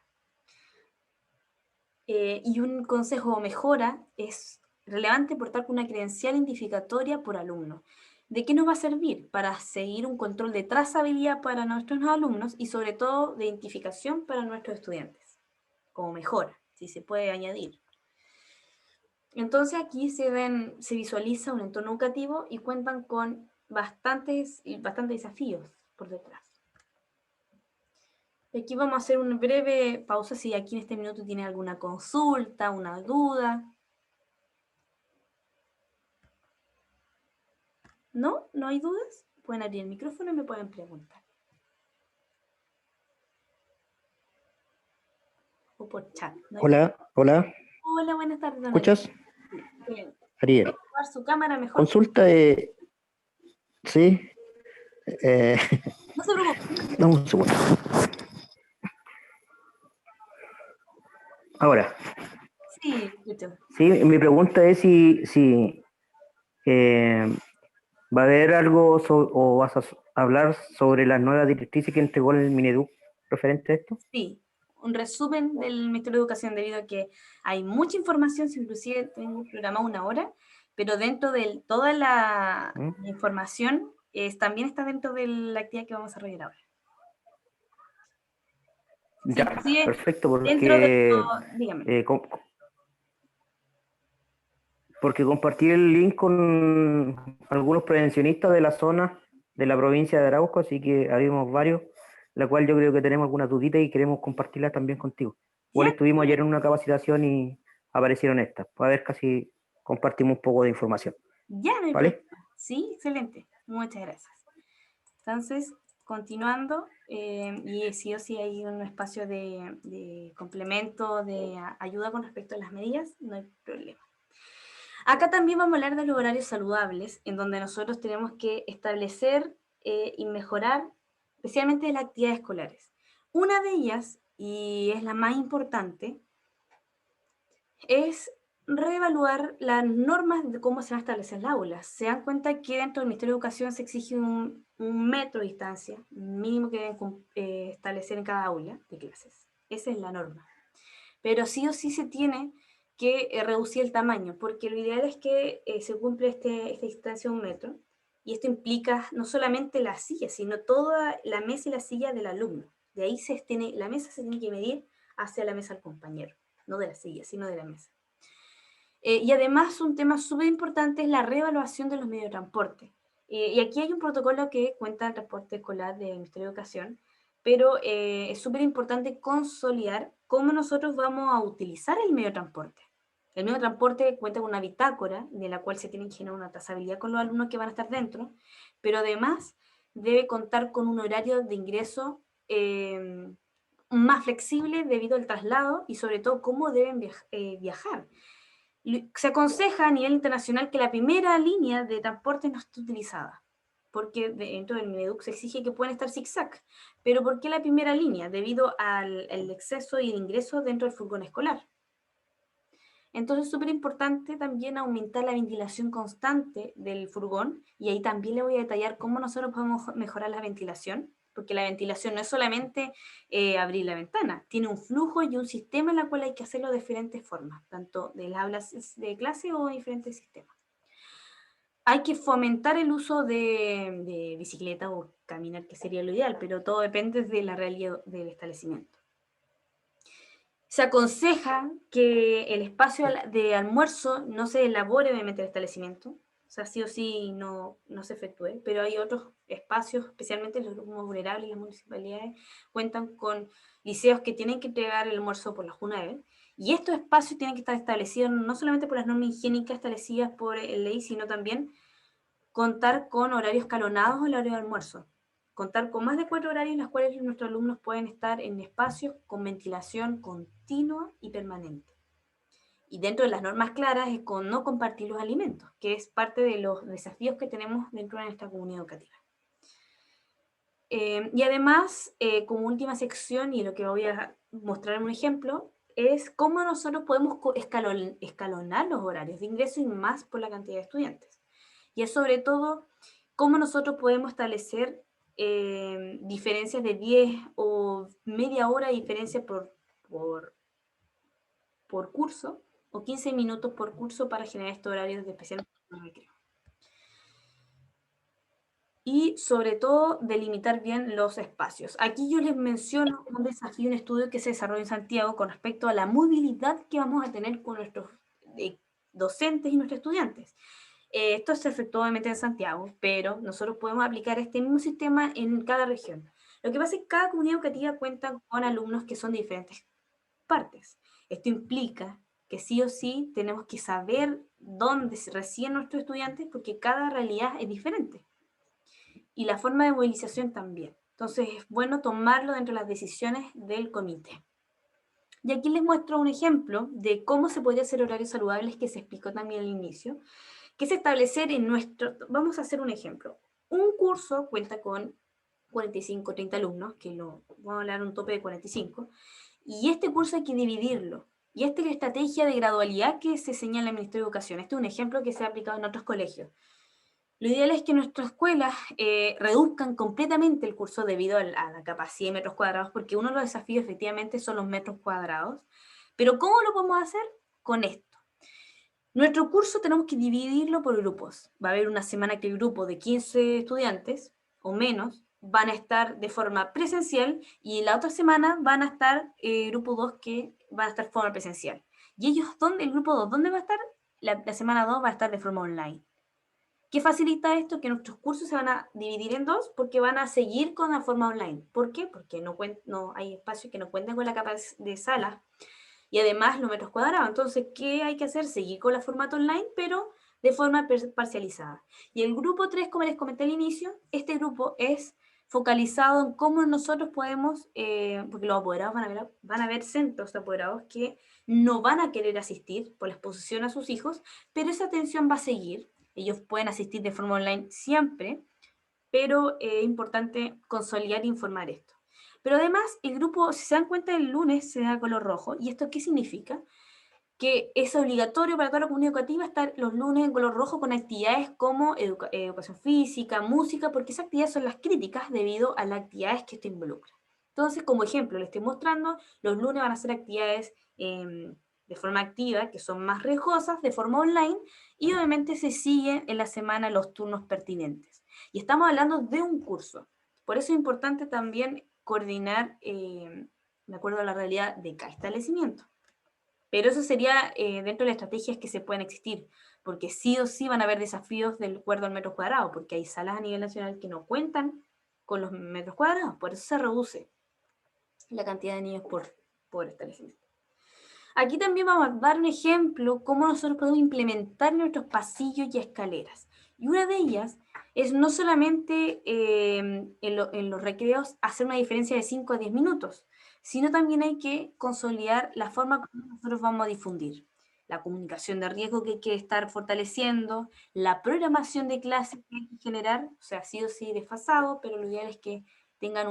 Speaker 1: Y un consejo o mejora es relevante portar con una credencial identificatoria por alumno. ¿De qué nos va a servir? Para seguir un control de trazabilidad para nuestros alumnos y sobre todo de identificación para nuestros estudiantes, como mejora, si se puede añadir. Entonces aquí se visualiza un entorno educativo y cuentan con bastantes desafíos por detrás. Aquí vamos a hacer una breve pausa si aquí en este minuto tiene alguna consulta, una duda. ¿No? ¿No hay dudas? Pueden abrir el micrófono y me pueden preguntar. o por chat. No hay
Speaker 2: Hola, hola,
Speaker 1: Hola, buenas tardes, don Ariel.
Speaker 2: ¿escuchas?
Speaker 1: Bien.
Speaker 2: Ariel.
Speaker 1: ¿Activar su cámara mejor?
Speaker 2: Consulta, sí, eh,
Speaker 1: No se preocupe.
Speaker 2: dame un segundo. Ahora,
Speaker 1: Sí, escucho.
Speaker 2: sí, mi pregunta es si eh, va a haber algo o vas a hablar sobre las nuevas directrices que entregó el Mineduc referente a esto.
Speaker 1: Sí, un resumen del Ministerio de Educación debido a que hay mucha información, si inclusive tengo programado 1 hora, pero dentro de toda la
Speaker 2: ¿Mm?
Speaker 1: información también está dentro de la actividad que vamos a desarrollar ahora. Sí,
Speaker 2: Ya,
Speaker 1: inclusive
Speaker 2: perfecto,
Speaker 1: dentro de
Speaker 2: porque
Speaker 1: dígame.
Speaker 2: eh, com- porque compartí el link con algunos prevencionistas de la zona de la provincia de Arauco, así que habíamos varios, la cual yo creo que tenemos algunas duditas y queremos compartirlas también contigo. Igual
Speaker 1: Ya,
Speaker 2: estuvimos ayer en una capacitación y aparecieron estas, para ver casi compartimos un poco de información,
Speaker 1: ya no hay problema.
Speaker 2: ¿vale?
Speaker 1: Sí, excelente. Muchas gracias. Entonces, continuando, y sí o sí hay un espacio de complemento, de ayuda con respecto a las medidas, no hay problema. Acá también vamos a hablar de los horarios saludables, en donde nosotros tenemos que establecer y mejorar, especialmente las actividades escolares. Una de ellas, y es la más importante, es reevaluar las normas de cómo se van a establecer las aulas. Se dan cuenta que dentro del Ministerio de Educación se exige un metro de distancia mínimo que deben establecer en cada aula de clases. Esa es la norma. Pero sí o sí se tiene que reducir el tamaño, porque lo ideal es que se cumpla esta distancia de 1 metro, y esto implica no solamente la silla, sino toda la mesa y la silla del alumno. De ahí la mesa se tiene que medir hacia la mesa del compañero, no de la silla, sino de la mesa. Y además un tema súper importante es la reevaluación de los medios de transporte. Y aquí hay un protocolo que cuenta el transporte escolar del Ministerio de Educación, pero es súper importante consolidar cómo nosotros vamos a utilizar el medio de transporte. El medio de transporte cuenta con una bitácora, de la cual se tiene que generar una trazabilidad con los alumnos que van a estar dentro, pero además debe contar con un horario de ingreso más flexible debido al traslado y sobre todo cómo deben viajar. Se aconseja a nivel internacional que la primera línea de transporte no esté utilizada, porque dentro del Mineduc se exige que puedan estar zigzag. Pero ¿por qué la primera línea? Debido al exceso y el ingreso dentro del furgón escolar. Entonces es súper importante también aumentar la ventilación constante del furgón, y ahí también le voy a detallar cómo nosotros podemos mejorar la ventilación, porque la ventilación no es solamente abrir la ventana, tiene un flujo y un sistema en el cual hay que hacerlo de diferentes formas, tanto de las aulas de clase o diferentes sistemas. Hay que fomentar el uso de bicicleta o caminar, que sería lo ideal, pero todo depende de la realidad del establecimiento. Se aconseja que el espacio de almuerzo no se elabore obviamente el establecimiento, o sea, sí o sí no se efectúe, pero hay otros espacios, especialmente los grupos vulnerables y las municipalidades cuentan con liceos que tienen que entregar el almuerzo por las 9, y estos espacios tienen que estar establecidos no solamente por las normas higiénicas establecidas por ley, sino también contar con horarios escalonados o el horario de almuerzo. Contar con más de 4 horarios en los cuales nuestros alumnos pueden estar en espacios con ventilación continua y permanente. Y dentro de las normas claras es con no compartir los alimentos, que es parte de los desafíos que tenemos dentro de nuestra comunidad educativa. Y además, como última sección, y lo que voy a mostrar en un ejemplo, es cómo nosotros podemos escalonar los horarios de ingreso y más por la cantidad de estudiantes. Y es sobre todo cómo nosotros podemos establecer diferencias de 10 o media hora de diferencia por curso, o 15 minutos por curso para generar estos horarios de especial recreo. Y sobre todo delimitar bien los espacios. Aquí yo les menciono un desafío, un estudio que se desarrolló en Santiago con respecto a la movilidad que vamos a tener con nuestros docentes y nuestros estudiantes. Esto se efectuó obviamente en Santiago, pero nosotros podemos aplicar este mismo sistema en cada región. Lo que pasa es que cada comunidad educativa cuenta con alumnos que son de diferentes partes. Esto implica que sí o sí tenemos que saber dónde residen nuestros estudiantes, porque cada realidad es diferente. Y la forma de movilización también. Entonces es bueno tomarlo dentro de las decisiones del comité. Y aquí les muestro un ejemplo de cómo se podría hacer horarios saludables que se explicó también al inicio, que es establecer en nuestro, vamos a hacer un ejemplo. Un curso cuenta con 45, 30 alumnos, que vamos a hablar de un tope de 45, y este curso hay que dividirlo. Y esta es la estrategia de gradualidad que se señala en el Ministerio de Educación. Este es un ejemplo que se ha aplicado en otros colegios. Lo ideal es que nuestras escuelas reduzcan completamente el curso debido a la capacidad de metros cuadrados, porque uno de los desafíos efectivamente son los metros cuadrados. Pero ¿cómo lo podemos hacer? Con esto. Nuestro curso tenemos que dividirlo por grupos. Va a haber una semana que el grupo de 15 estudiantes o menos van a estar de forma presencial y la otra semana van a estar grupo 2 que van a estar de forma presencial. ¿Y ellos dónde? El grupo 2, ¿dónde va a estar? La semana 2 va a estar de forma online. ¿Qué facilita esto? Que nuestros cursos se van a dividir en dos porque van a seguir con la forma online. ¿Por qué? Porque no hay espacios que no cuenten con la capacidad de salas y además los metros cuadrados. Entonces, ¿qué hay que hacer? Seguir con la formato online, pero de forma parcializada. Y el grupo 3, como les comenté al inicio, este grupo es focalizado en cómo nosotros podemos, porque los apoderados van a ver centros de apoderados que no van a querer asistir por la exposición a sus hijos, pero esa atención va a seguir. Ellos pueden asistir de forma online siempre, pero es importante consolidar e informar esto. Pero además, el grupo, si se dan cuenta, el lunes se da color rojo. ¿Y esto qué significa? Que es obligatorio para toda la comunidad educativa estar los lunes en color rojo con actividades como educación física, música, porque esas actividades son las críticas debido a las actividades que esto involucra. Entonces, como ejemplo, les estoy mostrando, los lunes van a ser actividades de forma activa, que son más riesgosas, de forma online, y obviamente se siguen en la semana los turnos pertinentes. Y estamos hablando de un curso. Por eso es importante también coordinar de acuerdo a la realidad de cada establecimiento. Pero eso sería dentro de las estrategias que se pueden existir, porque sí o sí van a haber desafíos del acuerdo al metro cuadrado, porque hay salas a nivel nacional que no cuentan con los metros cuadrados, por eso se reduce la cantidad de niños por establecimiento. Aquí también vamos a dar un ejemplo cómo nosotros podemos implementar nuestros pasillos y escaleras. Y una de ellas es no solamente en los recreos hacer una diferencia de 5 a 10 minutos, sino también hay que consolidar la forma como nosotros vamos a difundir. La comunicación de riesgo que hay que estar fortaleciendo, la programación de clases que hay que generar, o sea, sí o sí desfasado, pero lo ideal es que tengan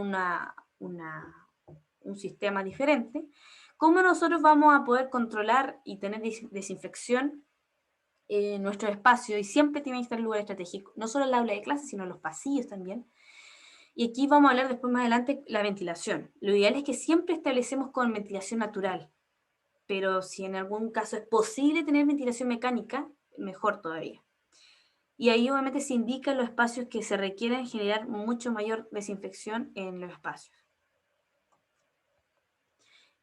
Speaker 1: un sistema diferente. ¿Cómo nosotros vamos a poder controlar y tener desinfección en nuestro espacio? Y siempre tiene que estar en lugar estratégico, no solo en el aula de clase, sino en los pasillos también. Y aquí vamos a hablar después más adelante la ventilación. Lo ideal es que siempre establecemos con ventilación natural, pero si en algún caso es posible tener ventilación mecánica, mejor todavía. Y ahí obviamente se indican los espacios que se requieren generar mucho mayor desinfección en los espacios.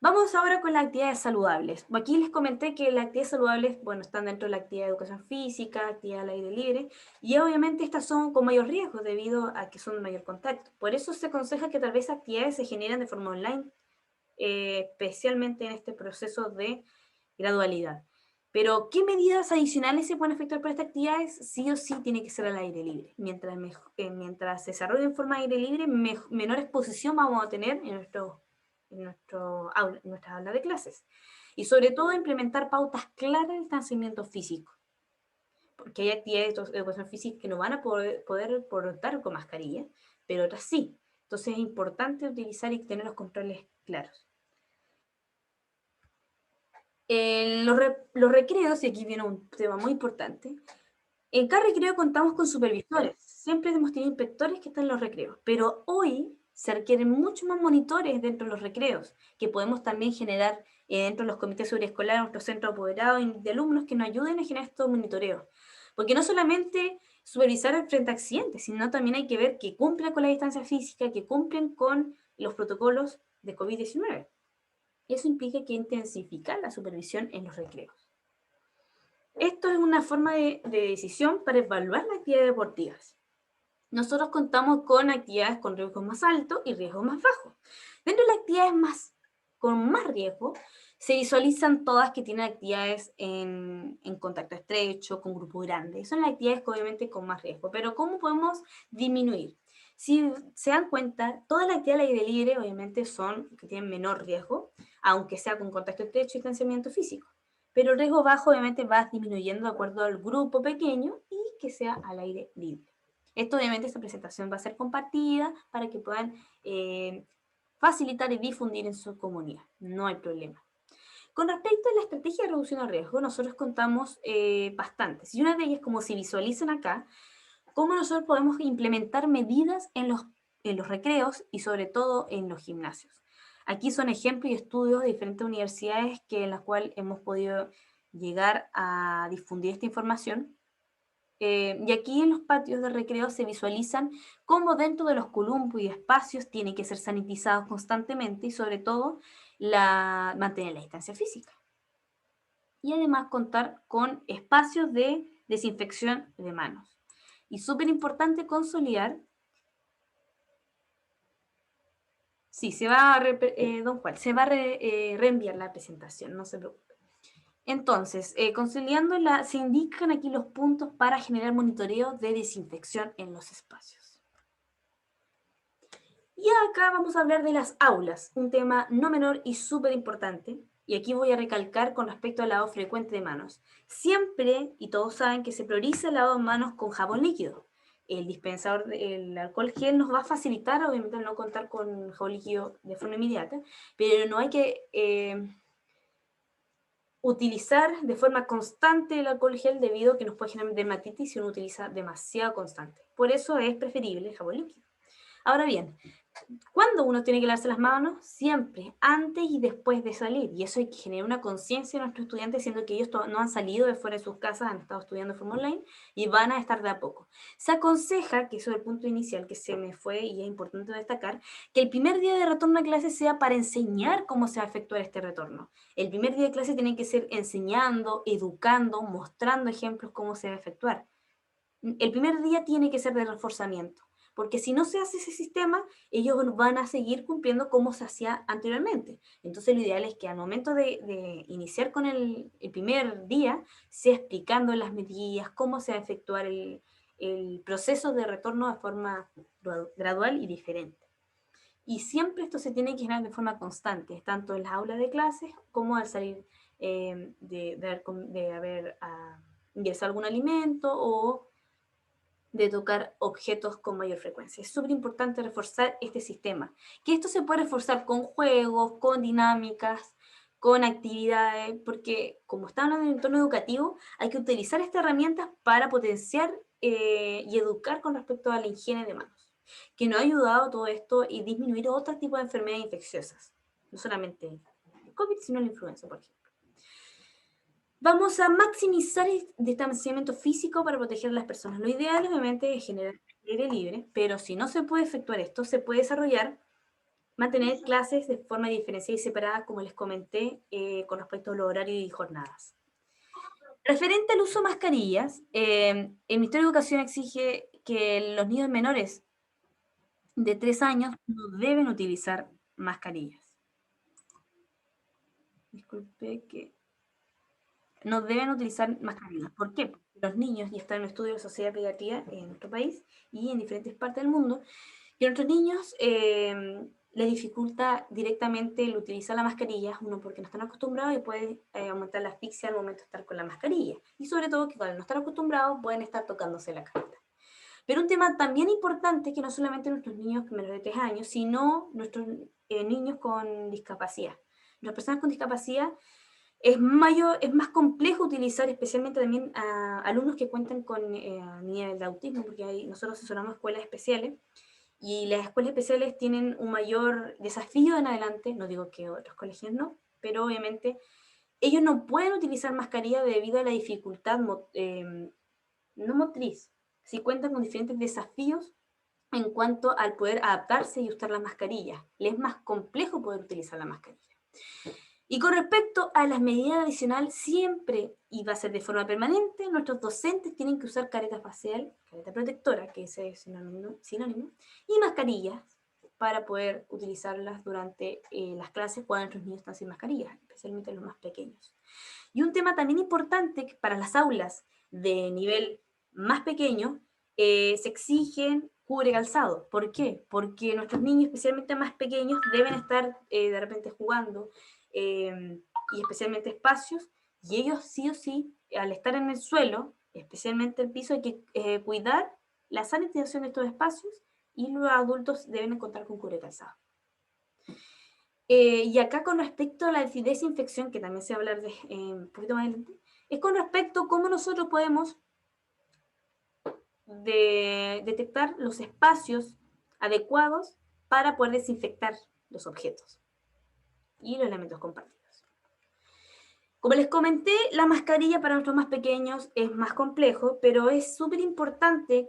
Speaker 1: Vamos ahora con las actividades saludables. Aquí les comenté que las actividades saludables, bueno, están dentro de la actividad de educación física, actividad al aire libre, y obviamente estas son con mayor riesgo debido a que son de mayor contacto. Por eso se aconseja que tal vez actividades se generen de forma online, especialmente en este proceso de gradualidad. Pero, ¿qué medidas adicionales se pueden efectuar para estas actividades? Sí o sí tiene que ser al aire libre. Mientras se desarrolle en forma de aire libre, menor exposición vamos a tener en nuestra aula de clases. Y sobre todo implementar pautas claras de distanciamiento físico. Porque hay actividades de educación física que no van a poder portar con mascarilla, pero otras sí. Entonces es importante utilizar y tener los controles claros. Los recreos, y aquí viene un tema muy importante, en cada recreo contamos con supervisores, siempre hemos tenido inspectores que están en los recreos, pero hoy se requieren mucho más monitores dentro de los recreos, que podemos también generar dentro de los comités sobreescolares, nuestros centros apoderados de alumnos que nos ayuden a generar estos monitoreos. Porque no solamente supervisar frente a accidentes, sino también hay que ver que cumplan con la distancia física, que cumplen con los protocolos de COVID-19. Eso implica que intensificar la supervisión en los recreos. Esto es una forma de decisión para evaluar las actividades deportivas. Nosotros contamos con actividades con riesgos más altos y riesgos más bajos. Dentro de las actividades con más riesgo, se visualizan todas que tienen actividades en contacto estrecho, con grupos grandes. Son las actividades que obviamente con más riesgo. Pero ¿cómo podemos disminuir? Si se dan cuenta, todas las actividades al aire libre obviamente son que tienen menor riesgo. aunque sea con contacto estrecho y distanciamiento físico. Pero el riesgo bajo obviamente va disminuyendo de acuerdo al grupo pequeño y que sea al aire libre. Esto obviamente, esta presentación va a ser compartida para que puedan facilitar y difundir en su comunidad. No hay problema. Con respecto a la estrategia de reducción de riesgo, nosotros contamos bastantes. Y una de ellas, como se visualizan acá, cómo nosotros podemos implementar medidas en los recreos y sobre todo en los gimnasios. Aquí son ejemplos y estudios de diferentes universidades en las cuales hemos podido llegar a difundir esta información. Y aquí en los patios de recreo se visualizan cómo dentro de los columpios y espacios tienen que ser sanitizados constantemente y sobre todo mantener la distancia física. Y además contar con espacios de desinfección de manos. Y súper importante consolidar. Sí, se va a don Juan, se va a reenviar la presentación, no se preocupe. Entonces, consolidando, se indican aquí los puntos para generar monitoreo de desinfección en los espacios. Y acá vamos a hablar de las aulas, un tema no menor y súper importante. Y aquí voy a recalcar con respecto al lavado frecuente de manos. Siempre, y todos saben que se prioriza el lavado de manos con jabón líquido. El dispensador, el alcohol gel nos va a facilitar, obviamente, al no contar con jabón líquido de forma inmediata, pero no hay que utilizar de forma constante el alcohol gel debido a que nos puede generar dermatitis si uno utiliza demasiado constante. Por eso es preferible el jabón líquido. Ahora bien, ¿cuándo uno tiene que lavarse las manos? Siempre, antes y después de salir. Y eso hay que generar una conciencia en nuestros estudiantes, siendo que ellos no han salido de fuera de sus casas, han estado estudiando de forma online y van a estar de a poco. Se aconseja, que eso es el punto inicial que se me fue y es importante destacar, que el primer día de retorno a clase sea para enseñar cómo se va a efectuar este retorno. El primer día de clase tiene que ser enseñando, educando, mostrando ejemplos cómo se va a efectuar. El primer día tiene que ser de reforzamiento, porque si no se hace ese sistema, ellos van a seguir cumpliendo como se hacía anteriormente. Entonces lo ideal es que al momento de iniciar con el primer día, sea explicando las medidas, cómo se va a efectuar el proceso de retorno de forma gradual y diferente. Y siempre esto se tiene que generar de forma constante, tanto en las aulas de clases como al salir de haber ingresado algún alimento o de tocar objetos con mayor frecuencia. Es súper importante reforzar este sistema, que esto se puede reforzar con juegos, con dinámicas, con actividades, porque como está hablando en el entorno educativo, hay que utilizar estas herramientas para potenciar y educar con respecto a la higiene de manos, que nos ha ayudado todo esto y disminuir otro tipo de enfermedades infecciosas, no solamente el COVID, sino la influenza, por ejemplo. Vamos a maximizar el distanciamiento físico para proteger a las personas. Lo ideal, obviamente, es generar aire libre, pero si no se puede efectuar esto, se puede desarrollar, mantener clases de forma diferenciada y separada, como les comenté, con respecto a los horarios y jornadas. Referente al uso de mascarillas, el Ministerio de Educación exige que los niños menores de 3 años no deben utilizar mascarillas. Disculpe que... no deben utilizar mascarillas. ¿Por qué? Porque los niños, y está en un estudio de sociedad pediatría en nuestro país y en diferentes partes del mundo, que a nuestros niños les dificulta directamente el utilizar la mascarilla, uno porque no están acostumbrados y puede aumentar la asfixia al momento de estar con la mascarilla. Y sobre todo que cuando no están acostumbrados pueden estar tocándose la carita. Pero un tema también importante que no solamente nuestros niños menores de 3 años, sino nuestros niños con discapacidad. Las personas con discapacidad es más complejo utilizar, especialmente también a alumnos que cuentan con nivel de autismo, porque nosotros asesoramos escuelas especiales, y las escuelas especiales tienen un mayor desafío en adelante, no digo que otros colegios no, pero obviamente ellos no pueden utilizar mascarilla debido a la dificultad no motriz, si cuentan con diferentes desafíos en cuanto al poder adaptarse y usar la mascarilla. Les es más complejo poder utilizar la mascarilla. Y con respecto a las medidas adicionales, siempre, y va a ser de forma permanente, nuestros docentes tienen que usar careta facial, careta protectora, que ese es sinónimo, y mascarillas para poder utilizarlas durante las clases cuando nuestros niños están sin mascarillas, especialmente los más pequeños. Y un tema también importante para las aulas de nivel más pequeño, se exigen cubre calzado. ¿Por qué? Porque nuestros niños, especialmente más pequeños, deben estar de repente jugando, y especialmente espacios, y ellos sí o sí, al estar en el suelo, especialmente el piso, hay que cuidar la sanitización de estos espacios y los adultos deben contar con cubrecalzado. Y acá con respecto a la desinfección, que también se va a hablar de, un poquito más adelante, es con respecto a cómo nosotros podemos detectar los espacios adecuados para poder desinfectar los objetos y los elementos compartidos. Como les comenté, la mascarilla para nuestros más pequeños es más complejo, pero es súper importante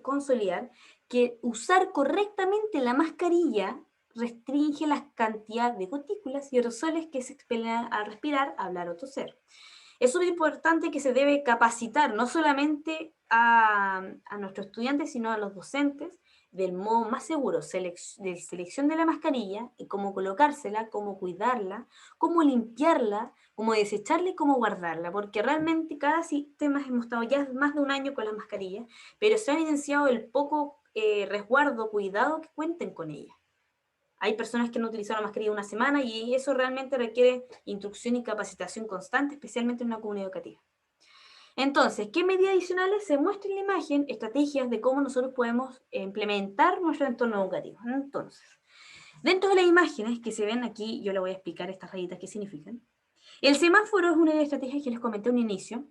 Speaker 1: consolidar que usar correctamente la mascarilla restringe la cantidad de gotículas y aerosoles que se expelen al respirar, hablar o toser. Es súper importante que se debe capacitar no solamente a nuestros estudiantes, sino a los docentes del modo más seguro de selección de la mascarilla, y cómo colocársela, cómo cuidarla, cómo limpiarla, cómo desecharla y cómo guardarla, porque realmente cada sistema hemos estado ya más de un año con las mascarillas, pero se ha evidenciado el poco resguardo, cuidado que cuenten con ella. Hay personas que no utilizaron la mascarilla una semana y eso realmente requiere instrucción y capacitación constante, especialmente en una comunidad educativa. Entonces, ¿qué medidas adicionales? Se muestra en la imagen estrategias de cómo nosotros podemos implementar nuestro entorno educativo. Entonces, dentro de las imágenes que se ven aquí, yo le voy a explicar estas rayitas qué significan. El semáforo es una de las estrategias que les comenté al inicio,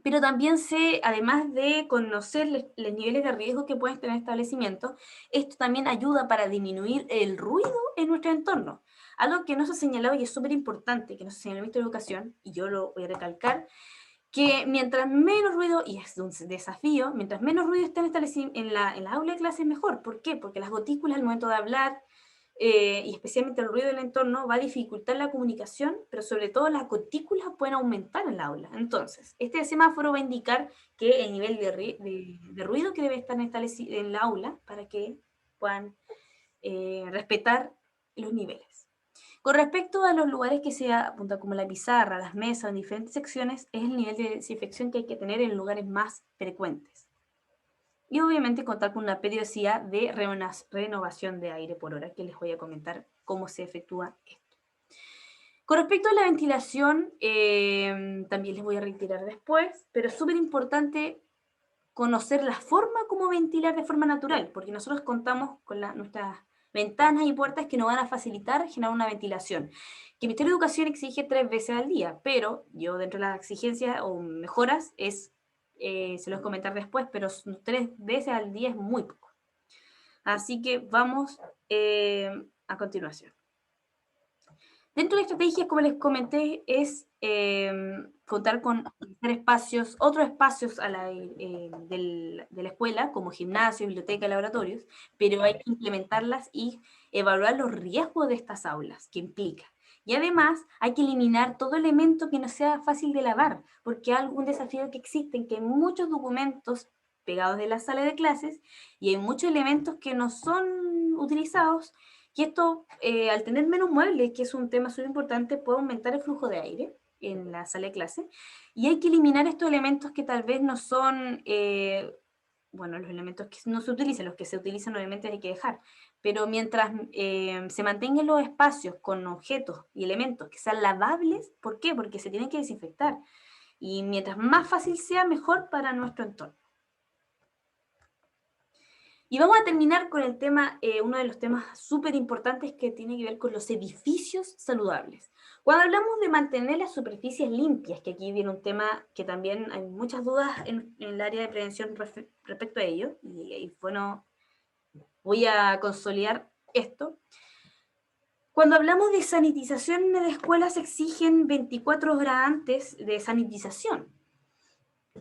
Speaker 1: pero también además de conocer los niveles de riesgo que pueden tener establecimientos, esto también ayuda para disminuir el ruido en nuestro entorno. Algo que no se ha señalado y es súper importante, que no se señaló en nuestra educación, y yo lo voy a recalcar, que mientras menos ruido, y es un desafío, mientras menos ruido esté en la aula de clase, mejor. ¿Por qué? Porque las gotículas al momento de hablar, y especialmente el ruido del entorno, va a dificultar la comunicación, pero sobre todo las gotículas pueden aumentar en la aula. Entonces, este semáforo va a indicar que el nivel de ruido que debe estar en la aula para que puedan respetar los niveles. Con respecto a los lugares que se apunta como la pizarra, las mesas, en diferentes secciones, es el nivel de desinfección que hay que tener en lugares más frecuentes. Y obviamente contar con una periodicidad de renovación de aire por hora, que les voy a comentar cómo se efectúa esto. Con respecto a la ventilación, también les voy a retirar después, pero es súper importante conocer la forma como ventilar de forma natural, porque nosotros contamos con nuestras ventanas y puertas que nos van a facilitar generar una ventilación. Que el Ministerio de Educación exige 3 veces al día, pero yo dentro de las exigencias o mejoras se los comentar después, pero 3 veces al día es muy poco. Así que vamos a continuación. Dentro de estrategias, como les comenté, es contar con otros espacios de la escuela, como gimnasio, biblioteca, laboratorios, pero hay que implementarlas y evaluar los riesgos de estas aulas que implica. Y además hay que eliminar todo elemento que no sea fácil de lavar, porque hay algún desafío que existe, que hay muchos documentos pegados de la sala de clases y hay muchos elementos que no son utilizados. Y esto, al tener menos muebles, que es un tema súper importante, puede aumentar el flujo de aire en la sala de clase. Y hay que eliminar estos elementos que tal vez no son, bueno, los elementos que no se utilizan, los que se utilizan obviamente hay que dejar. Pero mientras se mantengan los espacios con objetos y elementos que sean lavables, ¿por qué? Porque se tienen que desinfectar. Y mientras más fácil sea, mejor para nuestro entorno. Y vamos a terminar con el tema, uno de los temas súper importantes que tiene que ver con los edificios saludables. Cuando hablamos de mantener las superficies limpias, que aquí viene un tema que también hay muchas dudas en el área de prevención respecto a ello, y bueno, voy a consolidar esto. Cuando hablamos de sanitización en la escuela se exigen 24 horas antes de sanitización.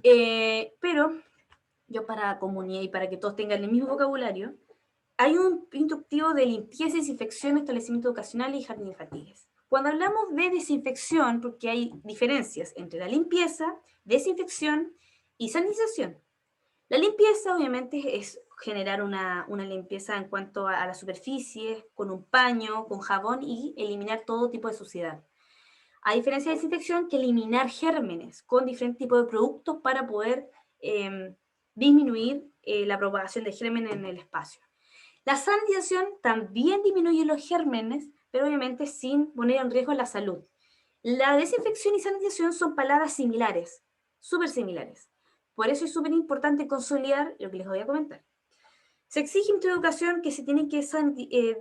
Speaker 1: Pero yo para comunidad y para que todos tengan el mismo vocabulario, hay un instructivo de limpieza y desinfección en establecimientos educacionales y jardines infantiles. Cuando hablamos de desinfección, porque hay diferencias entre la limpieza, desinfección y sanitización. La limpieza, obviamente, es generar una limpieza en cuanto a la superficie, con un paño, con jabón y eliminar todo tipo de suciedad. A diferencia de desinfección, que eliminar gérmenes con diferentes tipos de productos para poder disminuir la propagación de gérmenes en el espacio. La sanitización también disminuye los gérmenes, pero obviamente sin poner en riesgo la salud. La desinfección y sanitización son palabras similares, súper similares. Por eso es súper importante consolidar lo que les voy a comentar. Se exige en tu educación que se tienen que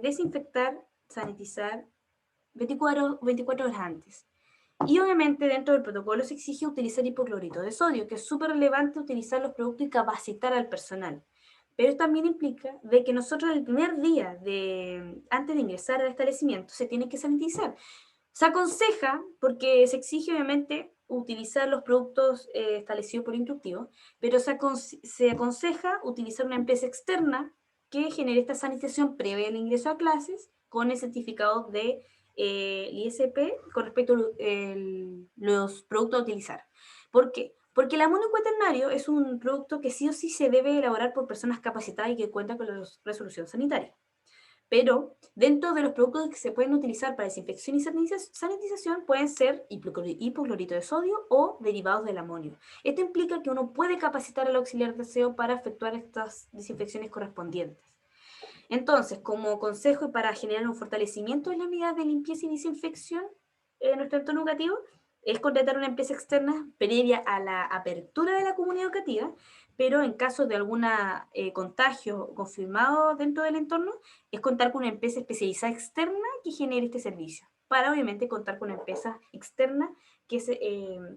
Speaker 1: desinfectar, sanitizar 24 horas antes. Y obviamente dentro del protocolo se exige utilizar hipoclorito de sodio, que es súper relevante utilizar los productos y capacitar al personal. Pero también implica de que nosotros el primer día antes de ingresar al establecimiento se tiene que sanitizar. Se aconseja, porque se exige obviamente utilizar los productos establecidos por instructivo, pero se aconseja utilizar una empresa externa que genere esta sanitización previa al ingreso a clases con el certificado de el ISP con respecto a los productos a utilizar. ¿Por qué? Porque el amonio cuaternario es un producto que sí o sí se debe elaborar por personas capacitadas y que cuentan con la resolución sanitaria. Pero dentro de los productos que se pueden utilizar para desinfección y sanitización pueden ser hipoclorito de sodio o derivados del amonio. Esto implica que uno puede capacitar al auxiliar de aseo para efectuar estas desinfecciones correspondientes. Entonces, como consejo y para generar un fortalecimiento de las medidas de limpieza y desinfección en nuestro entorno educativo, es contratar una empresa externa previa a la apertura de la comunidad educativa, pero en caso de algún contagio confirmado dentro del entorno, es contar con una empresa especializada externa que genere este servicio, para obviamente contar con una empresa externa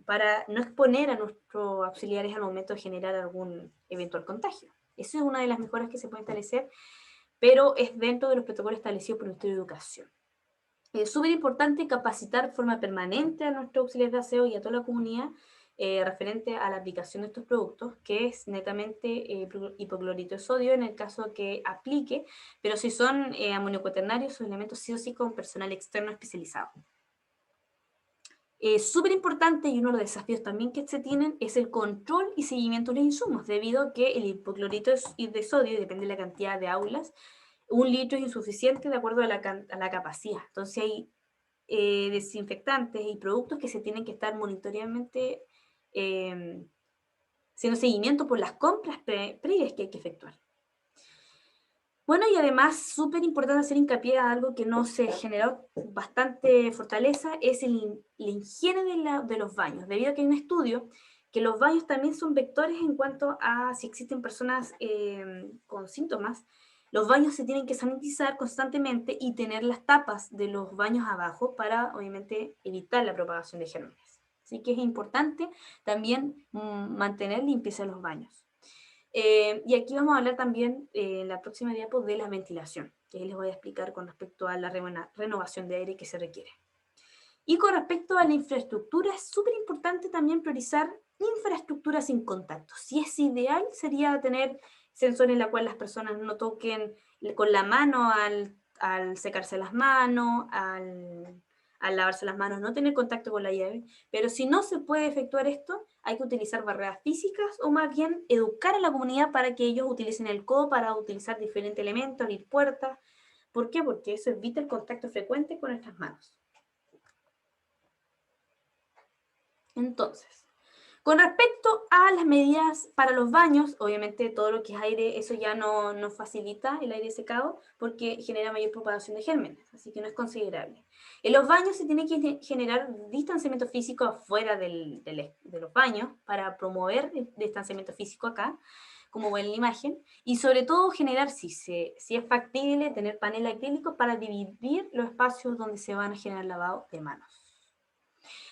Speaker 1: para no exponer a nuestros auxiliares al momento de generar algún eventual contagio. Eso es una de las mejoras que se puede establecer, pero es dentro de los protocolos establecidos por el Ministerio de Educación. Es súper importante capacitar de forma permanente a nuestros auxiliares de aseo y a toda la comunidad referente a la aplicación de estos productos, que es netamente hipoclorito de sodio en el caso que aplique, pero si son amonio cuaternarios, son elementos sí o sí con personal externo especializado. Súper importante y uno de los desafíos también que se tienen es el control y seguimiento de los insumos, debido a que el hipoclorito de sodio, depende de la cantidad de aulas, 1 litro es insuficiente de acuerdo a la capacidad. Entonces hay desinfectantes y productos que se tienen que estar monitoreadamente haciendo seguimiento por las compras previas que hay que efectuar. Bueno, y además, súper importante hacer hincapié a algo que no se generó bastante fortaleza, es la higiene de los baños, debido a que hay un estudio que los baños también son vectores en cuanto a si existen personas con síntomas. Los baños se tienen que sanitizar constantemente y tener las tapas de los baños abajo para, obviamente, evitar la propagación de gérmenes. Así que es importante también mantener limpieza los baños. Y aquí vamos a hablar también en la próxima diapo de la ventilación, que ahí les voy a explicar con respecto a la renovación de aire que se requiere. Y con respecto a la infraestructura, es súper importante también priorizar infraestructura sin contacto. Si es ideal, sería tener sensores en la cual las personas no toquen con la mano al secarse las manos, al lavarse las manos, no tener contacto con la llave. Pero si no se puede efectuar esto, hay que utilizar barreras físicas o más bien educar a la comunidad para que ellos utilicen el codo para utilizar diferentes elementos, abrir puertas. ¿Por qué? Porque eso evita el contacto frecuente con nuestras manos. Entonces, con respecto a las medidas para los baños, obviamente todo lo que es aire, eso ya no facilita el aire secado porque genera mayor propagación de gérmenes, así que no es considerable. En los baños se tiene que generar distanciamiento físico afuera de los baños para promover el distanciamiento físico acá, como ven en la imagen, y sobre todo generar, si es factible, tener panel acrílico para dividir los espacios donde se van a generar lavado de manos.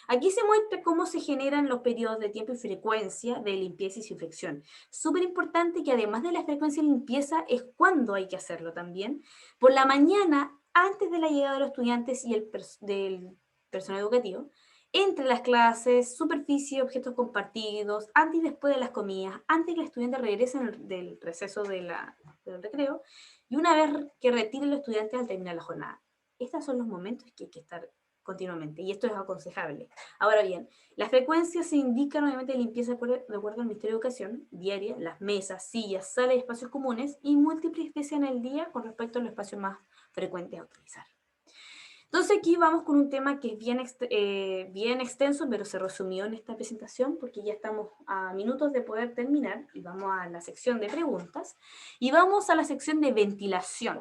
Speaker 1: Aquí se muestra cómo se generan los periodos de tiempo y frecuencia de limpieza y desinfección. Súper importante que además de la frecuencia de limpieza es cuándo hay que hacerlo también. Por la mañana, antes de la llegada de los estudiantes y del personal educativo, entre las clases, superficie, objetos compartidos, antes y después de las comidas, antes que los estudiantes regresen del receso del recreo y una vez que retiren los estudiantes al terminar la jornada. Estos son los momentos que hay que estar continuamente, y esto es aconsejable. Ahora bien, las frecuencias se indican obviamente de limpieza de acuerdo al Ministerio de Educación, diaria, las mesas, sillas, salas y espacios comunes, y múltiples veces en el día con respecto a los espacios más frecuentes a utilizar. Entonces aquí vamos con un tema que es bien extenso, pero se resumió en esta presentación porque ya estamos a minutos de poder terminar y vamos a la sección de preguntas y vamos a la sección de ventilación.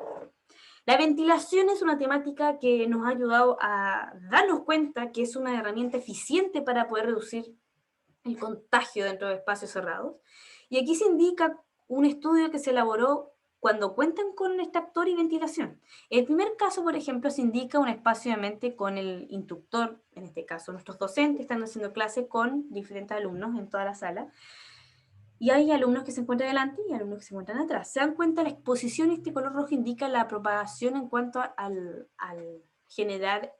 Speaker 1: La ventilación es una temática que nos ha ayudado a darnos cuenta que es una herramienta eficiente para poder reducir el contagio dentro de espacios cerrados. Y aquí se indica un estudio que se elaboró cuando cuentan con extractor y ventilación. En el primer caso, por ejemplo, se indica un espacio obviamente con el instructor, en este caso nuestros docentes están haciendo clase con diferentes alumnos en toda la sala, y hay alumnos que se encuentran delante y alumnos que se encuentran atrás. Se dan cuenta, la exposición, este color rojo indica la propagación en cuanto al generar,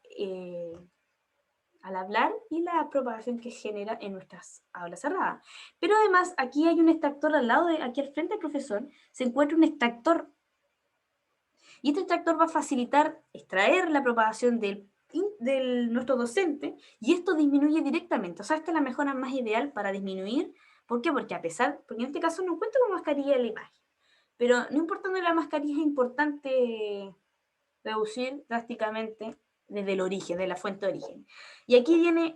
Speaker 1: al hablar y la propagación que genera en nuestras aulas cerradas. Pero además, aquí hay un extractor al lado, aquí al frente del profesor, se encuentra un extractor. Y este extractor va a facilitar extraer la propagación de nuestro docente y esto disminuye directamente. O sea, esta es la mejora más ideal para disminuir. ¿Por qué? Porque porque en este caso no cuenta con mascarilla de la imagen. Pero no importando la mascarilla, es importante reducir drásticamente desde el origen, de la fuente de origen. Y aquí vienen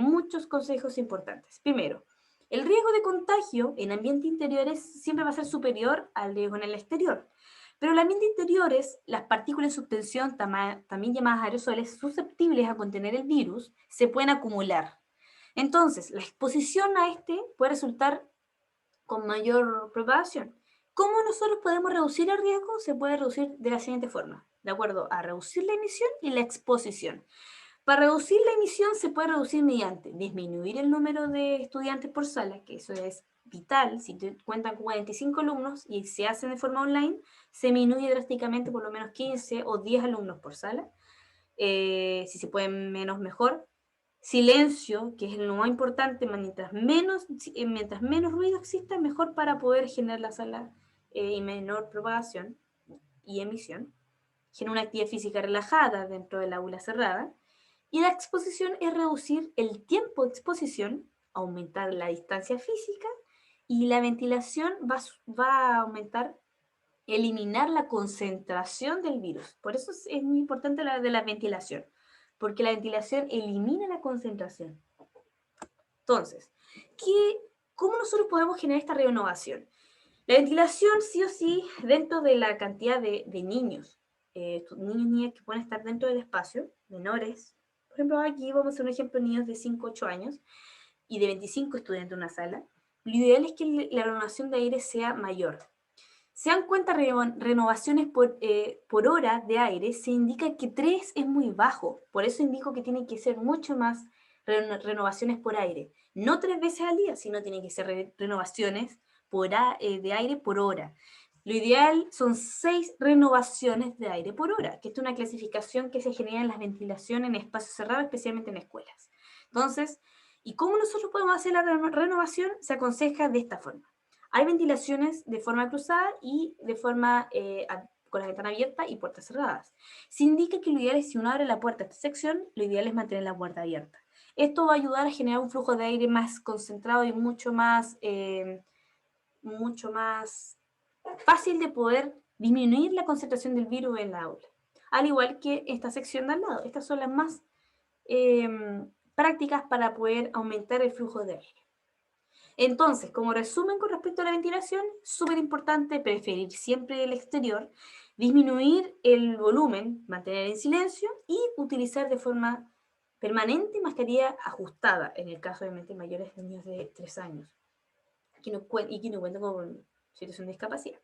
Speaker 1: muchos consejos importantes. Primero, el riesgo de contagio en ambientes interiores siempre va a ser superior al riesgo en el exterior. Pero en el ambiente interiores, las partículas en suspensión, también llamadas aerosoles, susceptibles a contener el virus, se pueden acumular. Entonces, la exposición a este puede resultar con mayor propagación. ¿Cómo nosotros podemos reducir el riesgo? Se puede reducir de la siguiente forma, de acuerdo a reducir la emisión y la exposición. Para reducir la emisión se puede reducir mediante disminuir el número de estudiantes por sala, que eso es vital. Si cuentan con 45 alumnos y se hacen de forma online, se disminuye drásticamente por lo menos 15 o 10 alumnos por sala. Si se puede menos, mejor. Silencio, que es lo más importante, mientras menos ruido exista, mejor para poder generar la sala y menor propagación y emisión. Genera una actividad física relajada dentro del aula cerrada. Y la exposición es reducir el tiempo de exposición, aumentar la distancia física y la ventilación va a aumentar, eliminar la concentración del virus. Por eso es muy importante la de la ventilación, porque la ventilación elimina la concentración. Entonces, ¿cómo nosotros podemos generar esta renovación? La ventilación, sí o sí, dentro de la cantidad de niños, niños y niñas que pueden estar dentro del espacio, menores. Por ejemplo, aquí vamos a hacer un ejemplo de niños de 5 8 años y de 25 estudiantes en una sala. Lo ideal es que la renovación de aire sea mayor. Se dan cuenta, renovaciones por hora de aire, se indica que 3 es muy bajo. Por eso indico que tiene que ser mucho más renovaciones por aire. No 3 veces al día, sino tienen que ser renovaciones de aire por hora. Lo ideal son 6 renovaciones de aire por hora, que es una clasificación que se genera en las ventilaciones en espacios cerrados, especialmente en escuelas. Entonces, ¿y cómo nosotros podemos hacer la renovación? Se aconseja de esta forma. Hay ventilaciones de forma cruzada y de forma con la ventana abierta y puertas cerradas. Se indica que lo ideal es, si uno abre la puerta a esta sección, lo ideal es mantener la puerta abierta. Esto va a ayudar a generar un flujo de aire más concentrado y mucho más fácil de poder disminuir la concentración del virus en la aula. Al igual que esta sección de al lado. Estas son las más prácticas para poder aumentar el flujo de aire. Entonces, como resumen con respecto a la ventilación, súper importante preferir siempre el exterior, disminuir el volumen, mantener en silencio y utilizar de forma permanente mascarilla ajustada, en el caso obviamente mayores de niños de 3 años y que no cuentan con situación de discapacidad.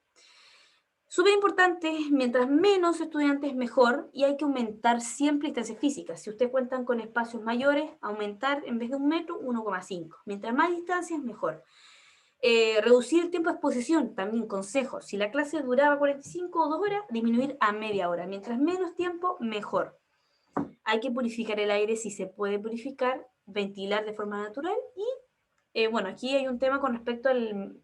Speaker 1: Súper importante, mientras menos estudiantes mejor, y hay que aumentar siempre distancias físicas. Si ustedes cuentan con espacios mayores, aumentar en vez de 1 metro, 1,5. Mientras más distancias, mejor. Reducir el tiempo de exposición, también consejo. Si la clase duraba 45 o 2 horas, disminuir a media hora. Mientras menos tiempo, mejor. Hay que purificar el aire si se puede purificar, ventilar de forma natural y, bueno, aquí hay un tema con respecto al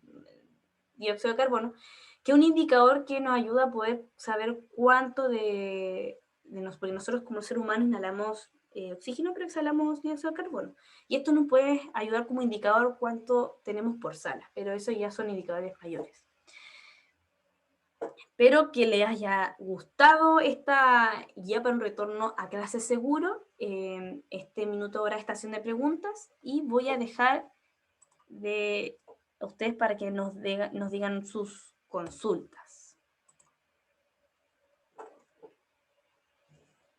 Speaker 1: dióxido de carbono, que es un indicador que nos ayuda a poder saber cuánto porque nosotros como seres humanos inhalamos oxígeno, pero exhalamos dióxido de carbono. Y esto nos puede ayudar como indicador cuánto tenemos por sala, pero eso ya son indicadores mayores. Espero que les haya gustado esta guía para un retorno a clase seguro, este minuto hora estación de preguntas, y voy a dejar a ustedes para que nos digan sus consultas.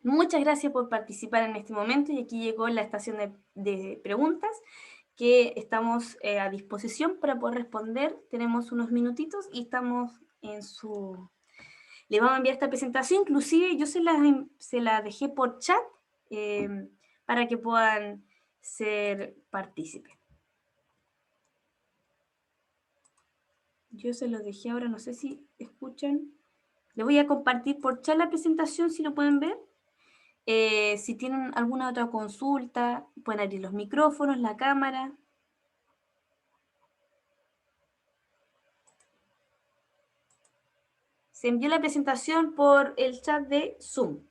Speaker 1: Muchas gracias por participar en este momento y aquí llegó la estación de preguntas que estamos a disposición para poder responder. Tenemos unos minutitos y estamos en su... Le vamos a enviar esta presentación, inclusive yo se la dejé por chat para que puedan ser partícipes. Yo se los dejé ahora, no sé si escuchan. Le voy a compartir por chat la presentación, si lo pueden ver. Si tienen alguna otra consulta, pueden abrir los micrófonos, la cámara. Se envió la presentación por el chat de Zoom.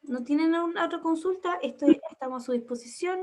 Speaker 1: ¿No tienen alguna otra consulta? Estamos a su disposición.